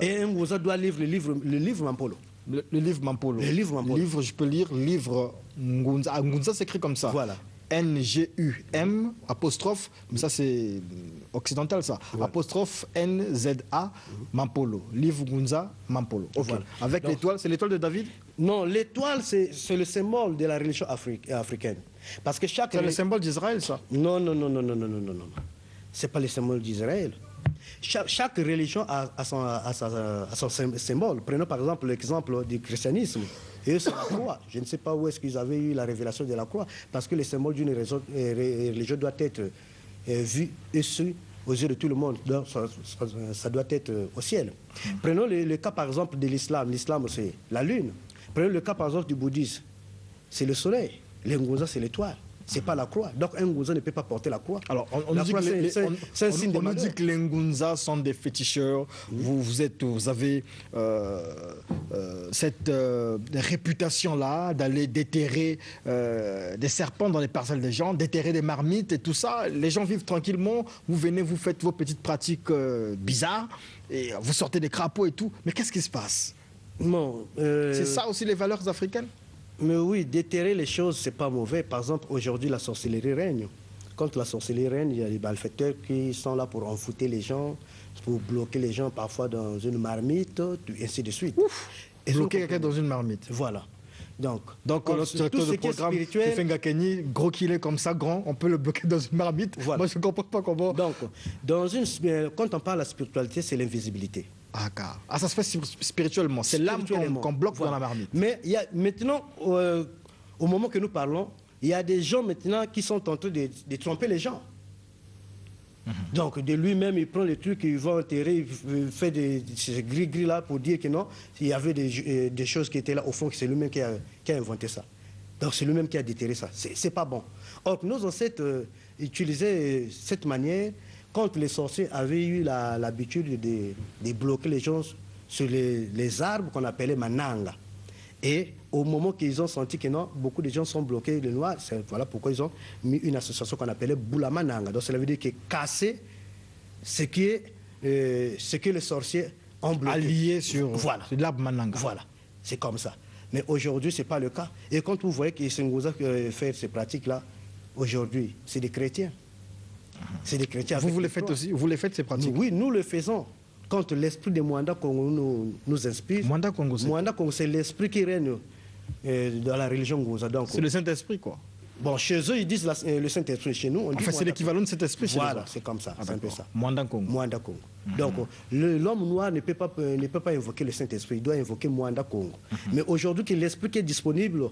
Et un Ngunza doit lire le livre Mampolo. Le livre Mampolo. Le livre Mampolo. Livre, je peux lire livre Ngunza. Ah, Ngunza s'écrit comme ça. Voilà. N-G-U-M, apostrophe, mais ça c'est occidental ça, ouais. Apostrophe N-Z-A, Mampolo, livre Ngunza, Mampolo. Okay. Voilà. Avec l'étoile, c'est l'étoile de David? Non, l'étoile c'est le symbole de la religion africaine. Parce que chaque... C'est le symbole d'Israël ça? Non. C'est pas le symbole d'Israël. Chaque religion a son symbole. Prenons par exemple l'exemple du christianisme. Et c'est la croix. Je ne sais pas où est-ce qu'ils avaient eu la révélation de la croix. Parce que le symbole d'une religion doit être vu et su aux yeux de tout le monde. Donc, ça doit être au ciel. Prenons le cas par exemple de l'islam. L'islam c'est la lune. Prenons le cas par exemple du bouddhisme. C'est le soleil. Le Ngunza c'est l'étoile. C'est pas la croix. Donc un Ngunza ne peut pas porter la croix. Alors on nous dit que les Ngunza sont des féticheurs. Vous avez cette réputation-là d'aller déterrer des serpents dans les parcelles des gens, déterrer des marmites et tout ça. Les gens vivent tranquillement. Vous venez, vous faites vos petites pratiques bizarres et vous sortez des crapauds et tout. Mais qu'est-ce qui se passe? C'est ça aussi les valeurs africaines? Mais oui, déterrer les choses, c'est pas mauvais. Par exemple, aujourd'hui, la sorcellerie règne. Quand la sorcellerie règne, il y a des malfaiteurs qui sont là pour enfouter les gens, pour bloquer les gens parfois dans une marmite, et ainsi de suite. Et bloquer quelqu'un dans une marmite. Voilà. Donc notre directeur de programme, Fenga Kenny, gros qu'il est comme ça, grand, on peut le bloquer dans une marmite. Voilà. Moi, je ne comprends pas comment. Donc, quand on parle de la spiritualité, c'est l'invisibilité. Ah, ça se fait spirituellement. C'est l'âme qu'on bloque dans la marmite. Mais il y a maintenant, au moment que nous parlons, il y a des gens maintenant qui sont en train de tromper les gens. Donc, de lui-même, il prend les trucs, il va enterrer, il fait ces gris-gris là pour dire que non, il y avait des choses qui étaient là, au fond, que c'est lui-même qui a inventé ça. Donc, c'est lui-même qui a déterré ça. C'est pas bon. Or, nos ancêtres utilisaient cette manière. Quand les sorciers avaient eu l'habitude de bloquer les gens sur les arbres qu'on appelait mananga. Et au moment qu'ils ont senti que non, beaucoup de gens sont bloqués, les noirs, voilà pourquoi ils ont mis une association qu'on appelait Boulamananga. Donc cela veut dire que casser ce que les sorciers ont bloqué. Allié sur l'arbre mananga. Voilà, c'est comme ça. Mais aujourd'hui, ce n'est pas le cas. Et quand vous voyez que Sengoza fait ces pratiques-là, aujourd'hui, c'est des chrétiens. C'est des chrétiens. Vous les faites aussi? Vous les faites ces pratiques? Oui, nous le faisons. Quand l'esprit de Mwanda Congo nous inspire. Mwanda Congo, c'est l'esprit qui règne dans la religion Ngoza. C'est le Saint-Esprit, quoi. Bon, chez eux, ils disent le Saint-Esprit. Chez nous, on dit. C'est l'équivalent de cet esprit chez nous. Voilà, c'est comme ça. C'est un peu ça. Mwanda Congo. Mwanda Congo. Donc, l'homme noir ne peut pas invoquer le Saint-Esprit. Il doit invoquer Mwanda Congo. Mais aujourd'hui, l'esprit qui est disponible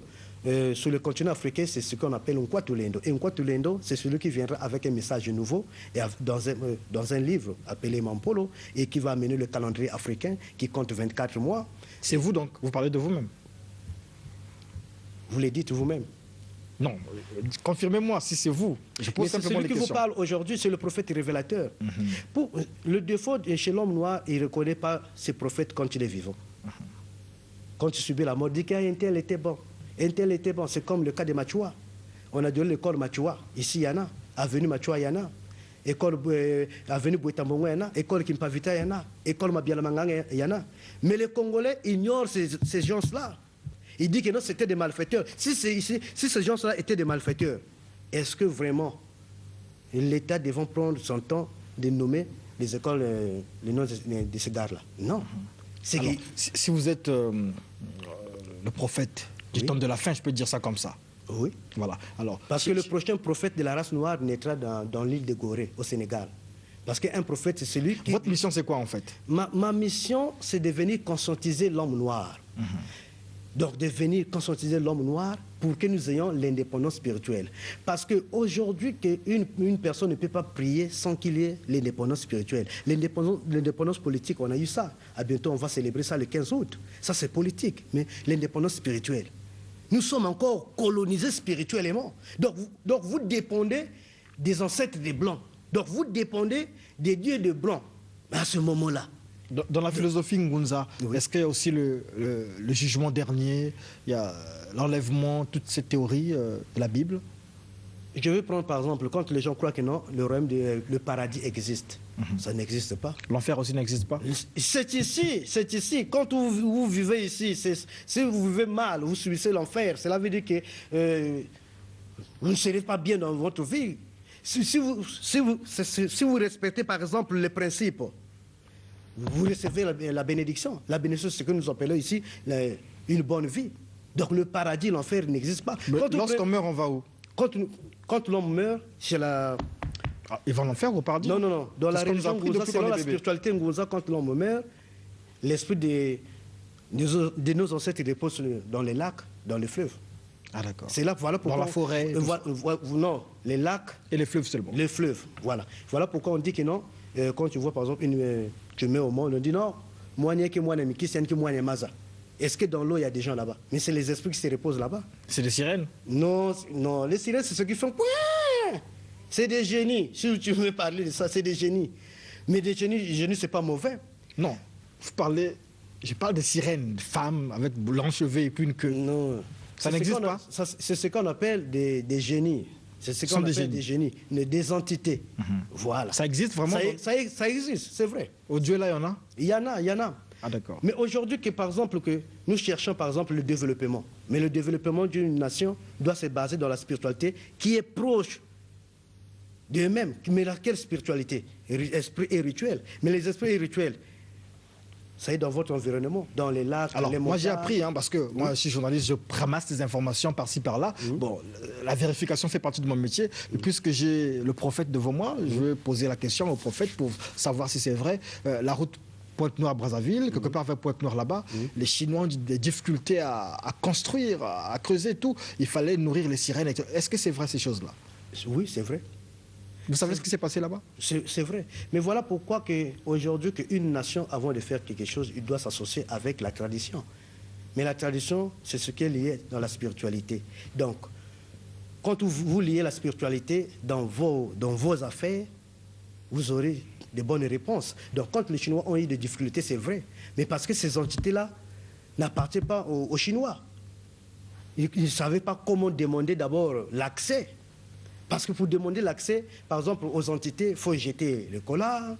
sur le continent africain, c'est ce qu'on appelle Nkwatulendo. Et Nkwatulendo, c'est celui qui viendra avec un message nouveau et dans un livre appelé Mampolo et qui va amener le calendrier africain qui compte 24 mois. C'est vous donc? Vous parlez de vous-même? Vous le dites vous-même? Non, confirmez-moi si c'est vous. Je pose simplement les questions. Celui qui vous parle aujourd'hui, c'est le prophète révélateur. Pour le défaut chez l'homme noir, il ne reconnaît pas ses prophètes quand il est vivant. Quand il subit la mort, il dit qu'un tel était bon. Un tel était bon. C'est comme le cas de Machoua. On a donné l'école Machoua. Ici, il y en a. Avenue Machoua, il y en a. École Avenue Bouetambongo, il y en a. École Kimpavita, il y en a. École Mabialamanganga, il y en a. Mais les Congolais ignorent ces gens-là. Ils disent que non, c'était des malfaiteurs. Si ces gens-là étaient des malfaiteurs, est-ce que vraiment l'État devrait prendre son temps de nommer les écoles, les noms de ces gars-là? Non. Alors, si vous êtes le prophète du temps de la fin, je peux dire ça comme ça. Oui. Voilà. Alors, parce que le prochain prophète de la race noire naîtra dans l'île de Gorée, au Sénégal. Parce qu'un prophète, c'est celui qui... Votre mission, c'est quoi en fait? Ma mission, c'est de venir conscientiser l'homme noir. Donc, de venir conscientiser l'homme noir pour que nous ayons l'indépendance spirituelle. Parce qu'aujourd'hui, une personne ne peut pas prier sans qu'il y ait l'indépendance spirituelle. L'indépendance politique, on a eu ça. À bientôt, on va célébrer ça le 15 août. Ça, c'est politique. Mais l'indépendance spirituelle, nous sommes encore colonisés spirituellement. Donc vous dépendez des ancêtres des Blancs. Donc vous dépendez des dieux des Blancs. À ce moment-là. Dans la philosophie Ngunza, oui. Est-ce qu'il y a aussi le jugement dernier, il y a l'enlèvement, toutes ces théories de la Bible? Je vais prendre par exemple, quand les gens croient que non, le paradis existe. Ça n'existe pas. L'enfer aussi n'existe pas? C'est ici. Quand vous vivez ici, si vous vivez mal, vous subissez l'enfer, cela veut dire que vous ne serez pas bien dans votre vie. Si vous respectez par exemple les principes, vous recevez la bénédiction. La bénédiction, c'est ce que nous appelons ici une bonne vie. Donc le paradis, l'enfer n'existe pas. Lorsqu'on meurt, on va où? Quand l'homme meurt, c'est la... Ah, il va en enfer au paradis? Non. Dans la religion Ngunza, selon la spiritualité Ngunza, quand l'homme meurt, l'esprit de nos ancêtres repose dans les lacs, dans les fleuves. Ah d'accord. C'est là, voilà pourquoi... Dans la forêt? Non, les lacs... Et les fleuves seulement? Les fleuves, voilà. Voilà pourquoi on dit que non, quand tu vois par exemple tu mets au monde, on dit non, moi n'est que moi n'est qui c'est que moi n'est maza. Est-ce que dans l'eau il y a des gens là-bas? Mais c'est les esprits qui se reposent là-bas. C'est des sirènes? Non, les sirènes c'est ceux qui font... C'est des génies. Si tu veux parler de ça, c'est des génies. Mais des génies, c'est pas mauvais. Non, je parle de sirènes, de femmes avec l'encheveux et puis une queue. Non. Ça n'existe pas? C'est ce qu'on appelle des génies. C'est ce qu'on appelle des génies, des entités. Voilà. Ça existe vraiment? Ça existe, c'est vrai. Au Dieu là, il y en a? Il y en a. Ah d'accord. Mais aujourd'hui, par exemple, que nous cherchons par exemple le développement. Mais le développement d'une nation doit se baser dans la spiritualité qui est proche d'eux-mêmes. Mais laquelle spiritualité? Esprit et rituel. Mais les esprits et rituels, ça est dans votre environnement, dans les lacs, alors, les montagnes. moi j'ai appris, parce que moi je suis journaliste, je ramasse des informations par-ci par-là. Bon, la vérification fait partie de mon métier. Et puisque j'ai le prophète devant moi, je vais poser la question au prophète pour savoir si c'est vrai. La route Pointe-Noire-Brazzaville, quelque part vers Pointe-Noire là-bas, les Chinois ont des difficultés à construire, à creuser tout. Il fallait nourrir les sirènes. Est-ce que c'est vrai ces choses-là? Oui, c'est vrai. Vous savez ce qui s'est passé là-bas? C'est vrai. Mais voilà pourquoi aujourd'hui, qu'une nation, avant de faire quelque chose, il doit s'associer avec la tradition. Mais la tradition, c'est ce qui est lié dans la spiritualité. Donc, quand vous liez la spiritualité dans vos affaires, vous aurez de bonnes réponses. Donc, quand les Chinois ont eu des difficultés, c'est vrai. Mais parce que ces entités-là n'appartiennent pas aux Chinois. Ils ne savaient pas comment demander d'abord l'accès. Parce que pour demander l'accès, par exemple, aux entités, il faut jeter le cola,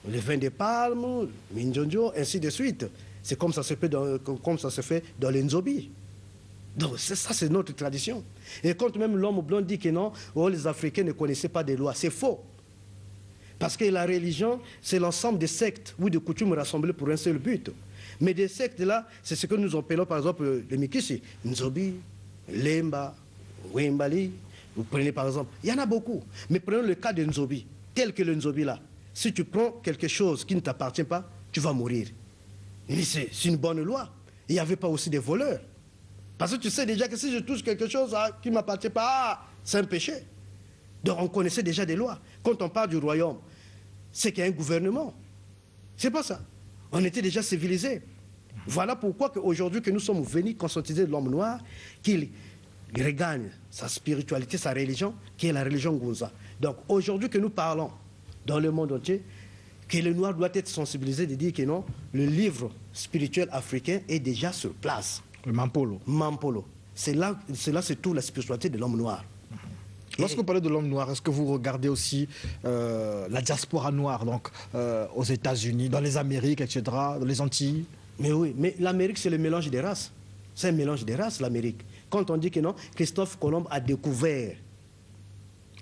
le vin de palme, le minjonjo, ainsi de suite. C'est comme ça se fait dans les Nzobi. Donc ça, c'est notre tradition. Et quand même l'homme blanc dit que non, les Africains ne connaissaient pas des lois, c'est faux. Parce que la religion, c'est l'ensemble des sectes ou de coutumes rassemblées pour un seul but. Mais des sectes là, c'est ce que nous appelons par exemple les Mikisi, Nzobi, Lemba, Wembali. Vous prenez par exemple, il y en a beaucoup, mais prenons le cas de Nzobi, tel que le Nzobi là. Si tu prends quelque chose qui ne t'appartient pas, tu vas mourir. Mais c'est une bonne loi. Il n'y avait pas aussi des voleurs. Parce que tu sais déjà que si je touche quelque chose qui ne m'appartient pas, c'est un péché. Donc on connaissait déjà des lois. Quand on parle du royaume, c'est qu'il y a un gouvernement. C'est pas ça. On était déjà civilisés. Voilà pourquoi aujourd'hui que nous sommes venus conscientiser l'homme noir qu'il regagne sa spiritualité, sa religion, qui est la religion Ngunza. Donc aujourd'hui que nous parlons dans le monde entier, que le noir doit être sensibilisé de dire que non, le livre spirituel africain est déjà sur place. Le Mampolo. Mampolo. C'est là c'est tout la spiritualité de l'homme noir. Lorsque vous parlez de l'homme noir, est-ce que vous regardez aussi la diaspora noire, donc aux États-Unis, dans les Amériques, etc., dans les Antilles? Mais oui, mais l'Amérique, c'est le mélange des races. C'est un mélange des races, l'Amérique. Quand on dit que non, Christophe Colomb a découvert.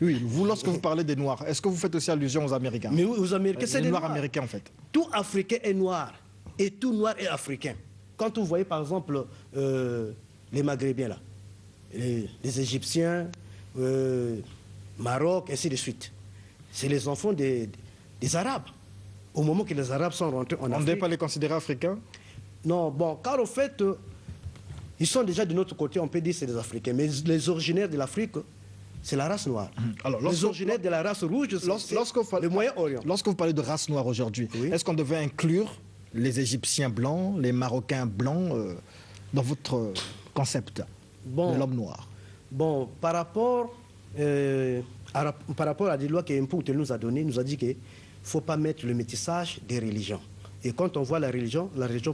Oui, vous, lorsque vous parlez des Noirs, est-ce que vous faites aussi allusion aux Américains? Mais oui, aux Américains, c'est les des Noirs américains, en fait. Tout Africain est noir. Et tout noir est africain. Quand vous voyez par exemple les Maghrébiens là, les Égyptiens, Maroc, ainsi de suite, c'est les enfants des Arabes. Au moment que les Arabes sont rentrés en Afrique... On ne doit pas les considérer africains? Non, bon, car au fait, ils sont déjà de notre côté, on peut dire que c'est des Africains. Mais les originaires de l'Afrique, c'est la race noire. Alors, les originaires de la race rouge, c'est le Moyen-Orient. Lorsque vous parlez de race noire aujourd'hui, oui. Est-ce qu'on devait inclure les Égyptiens blancs, les Marocains blancs dans votre concept de l'homme noir? Bon, par rapport à des lois que Mpukuta nous a données, nous a dit qu'il ne faut pas mettre le métissage des religions. Et quand on voit la religion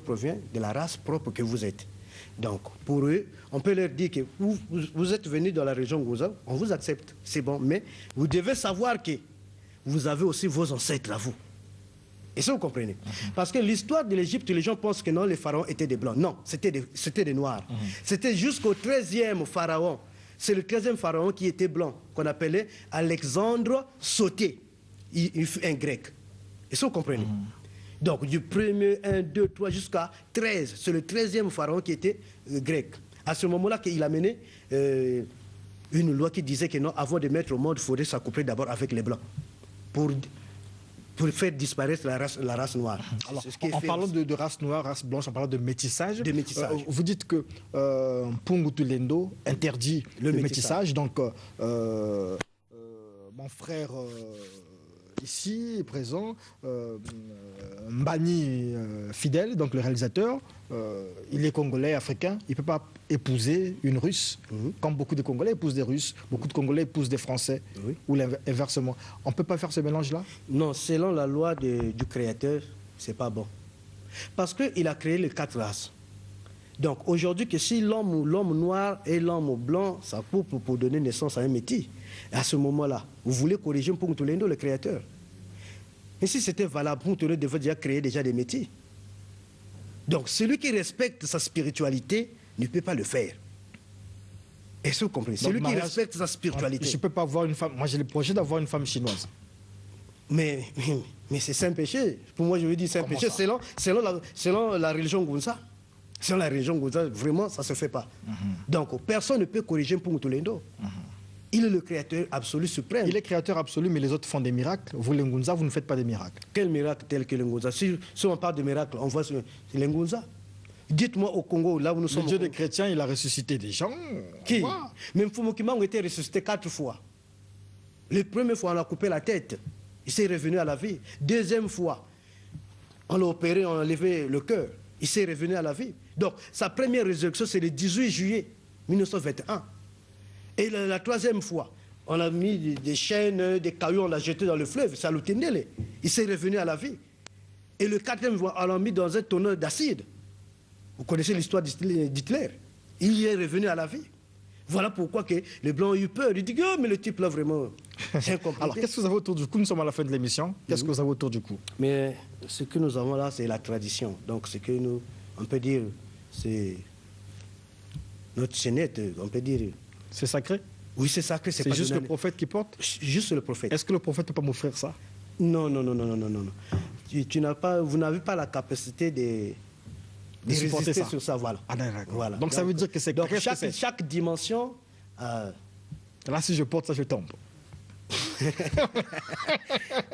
provient de la race propre que vous êtes. Donc, pour eux, on peut leur dire que vous êtes venus dans la région Ngouza, on vous accepte, c'est bon, mais vous devez savoir que vous avez aussi vos ancêtres à vous. Et ça, vous comprenez. Parce que l'histoire de l'Égypte, les gens pensent que non, les pharaons étaient des blancs. Non, c'était des noirs. C'était jusqu'au 13e pharaon. C'est le 13e pharaon qui était blanc, qu'on appelait Alexandre Sauté. Il fut un grec. Et ça, vous comprenez. Donc, du 1er, 1, 2, 3 jusqu'à 13, c'est le 13e pharaon qui était grec. À ce moment-là, qu'il a mené une loi qui disait que non, avant de mettre au monde, il faudrait s'accoupler d'abord avec les blancs pour faire disparaître la race noire. Alors, en parlant de race noire, race blanche, en parlant de métissage, vous dites que Mpukuta Lendo interdit le métissage. Donc, mon frère... ici, présent, Mbani Fidèle, donc le réalisateur, il est congolais, africain, il ne peut pas épouser une russe, comme beaucoup de Congolais épousent des Russes, beaucoup de Congolais épousent des Français, ou inversement. On ne peut pas faire ce mélange-là? Non, selon la loi du créateur, ce n'est pas bon. Parce qu'il a créé les 4 races. Donc aujourd'hui, que si l'homme noir et l'homme blanc s'accouplent pour donner naissance à un métis, à ce moment-là, vous voulez corriger Mpukuta Lendo, le créateur. Et si c'était valable, Mpukuta Lendo devait déjà créer des métis. Donc celui qui respecte sa spiritualité ne peut pas le faire. Est-ce que vous comprenez? Celui qui respecte sa spiritualité. Je ne peux pas avoir une femme. Moi, j'ai le projet d'avoir une femme chinoise. Mais c'est un péché. Pour moi, je veux dire c'est un péché selon la religion Ngunza. Selon la religion Ngunza, vraiment, ça ne se fait pas. Donc, personne ne peut corriger Mpukuta Lendo. Il est le créateur absolu suprême. Il est créateur absolu, mais les autres font des miracles. Vous, les Ngunza, vous ne faites pas des miracles. Quel miracle tel que le Ngunza? Si on parle de miracle, on voit les Ngunza. Dites-moi au Congo, là où nous sommes... Le Dieu des chrétiens, il a ressuscité des gens. Qui? Même Fumukima a été ressuscité 4 fois. La première fois, on a coupé la tête. Il s'est revenu à la vie. Deuxième fois, on l'a opéré, on a levé le cœur. Il s'est revenu à la vie. Donc, sa première résurrection, c'est le 18 juillet 1921. Et la troisième fois, on a mis des chaînes, des cailloux, on l'a jeté dans le fleuve, ça l'a tenu. Il s'est revenu à la vie. Et le 4e fois, on l'a mis dans un tonneau d'acide. Vous connaissez l'histoire d'Hitler. Il est revenu à la vie. Voilà pourquoi que les Blancs ont eu peur. Ils disent, oh, mais le type là, vraiment, c'est incompliqué. Alors, qu'est-ce que vous avez autour du cou? Nous sommes à la fin de l'émission. Qu'est-ce que vous avez autour du cou? Mais ce que nous avons là, c'est la tradition. Donc, ce que nous, on peut dire, c'est notre chaînette, on peut dire. C'est sacré? Oui, c'est sacré. C'est juste le prophète qui porte? Juste le prophète. Est-ce que le prophète ne peut pas m'offrir ça? Non. Vous n'avez pas la capacité de résister ça. Sur ça. Voilà. Ah, voilà. Donc, ça veut dire que c'est... Donc, chaque dimension... Là, si je porte ça, je tombe.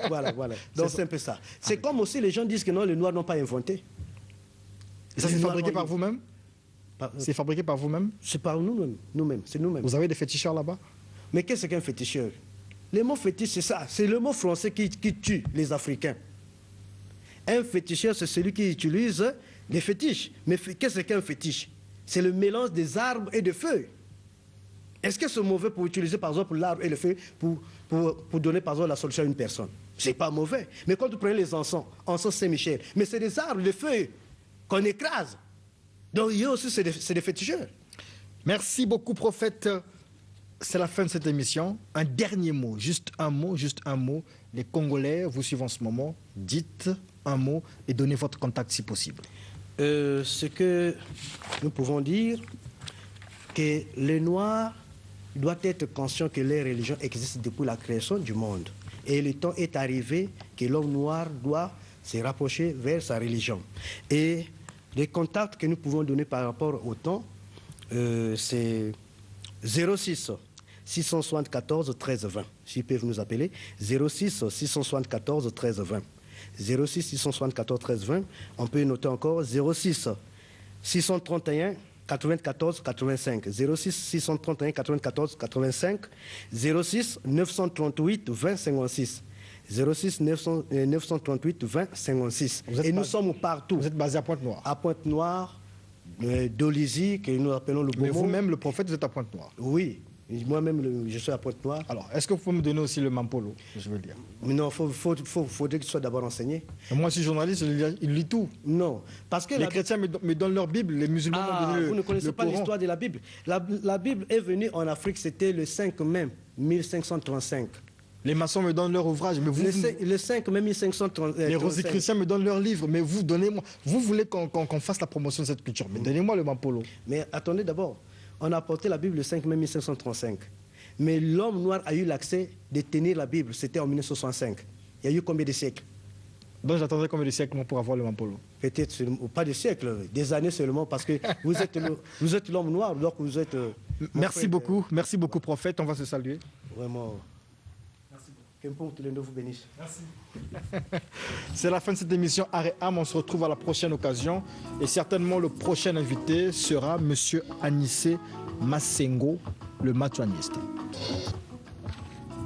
voilà. Donc, c'est un peu ça. C'est comme aussi les gens disent que non, les Noirs n'ont pas inventé. Et ça, c'est fabriqué par vous-même? C'est fabriqué par vous-même? C'est par nous-mêmes. C'est nous-mêmes. Vous avez des féticheurs là-bas? Mais qu'est-ce qu'un féticheur? Le mot fétiche, c'est ça. C'est le mot français qui tue les Africains. Un féticheur, c'est celui qui utilise des fétiches. Mais qu'est-ce qu'un fétiche? C'est le mélange des arbres et des feuilles. Est-ce que c'est mauvais pour utiliser, par exemple, l'arbre et le feuille pour donner, par exemple, la solution à une personne? C'est pas mauvais. Mais quand vous prenez les encens Saint-Michel, mais c'est des arbres, des feuilles qu'on écrase. Donc, il y a aussi, c'est des féticheurs. Merci beaucoup, prophète. C'est la fin de cette émission. Un dernier mot, juste un mot. Les Congolais vous suivent en ce moment. Dites un mot et donnez votre contact si possible. Ce que nous pouvons dire, que les Noirs doivent être conscients que les religions existent depuis la création du monde. Et le temps est arrivé que l'homme noir doit s'est rapproché vers sa religion. Et les contacts que nous pouvons donner par rapport au temps, c'est 06 674 13 20. S'ils peuvent nous appeler, 06 674 13 20. 06 674 13 20. On peut noter encore 06 631 94 85. 06 631 94 85. 06 938 20 56. 06 938 20 56. Et nous sommes partout. Vous êtes basé à Pointe-Noire. À Pointe-Noire, Dolisie, que nous appelons le Beaumont. Mais vous-même, le prophète, vous êtes à Pointe-Noire. Oui. Moi-même, je suis à Pointe-Noire. Alors, est-ce que vous pouvez me donner aussi le Mampolo, je veux dire? Non, faudrait qu'il soit d'abord enseigné. Moi, je suis journaliste, il lit tout. Non, parce que les chrétiens me donnent leur Bible, les musulmans me donnent vous ne connaissez pas l'histoire de la Bible. La Bible est venue en Afrique, c'était le 5 mai 1535. Les maçons me donnent leur ouvrage, mais vous... Le 5 mai 1535. Les rosicruciens me donnent leur livre, mais vous, donnez-moi... Vous voulez qu'on fasse la promotion de cette culture, mais donnez-moi le Mampolo. Mais attendez d'abord. On a apporté la Bible le 5 mai 1535. Mais l'homme noir a eu l'accès de tenir la Bible. C'était en 1965. Il y a eu combien de siècles? Donc j'attendrai combien de siècles pour avoir le Mampolo? Peut-être pas de siècles, des années seulement, parce que vous êtes l'homme noir, donc vous êtes... Merci beaucoup, prophète. On va se saluer. Vraiment. Merci beaucoup. Que Dieu vous bénisse. Merci. C'est la fin de cette émission Art et Âme. On se retrouve à la prochaine occasion. Et certainement, le prochain invité sera M. Anissé Massengo, le matuaniste.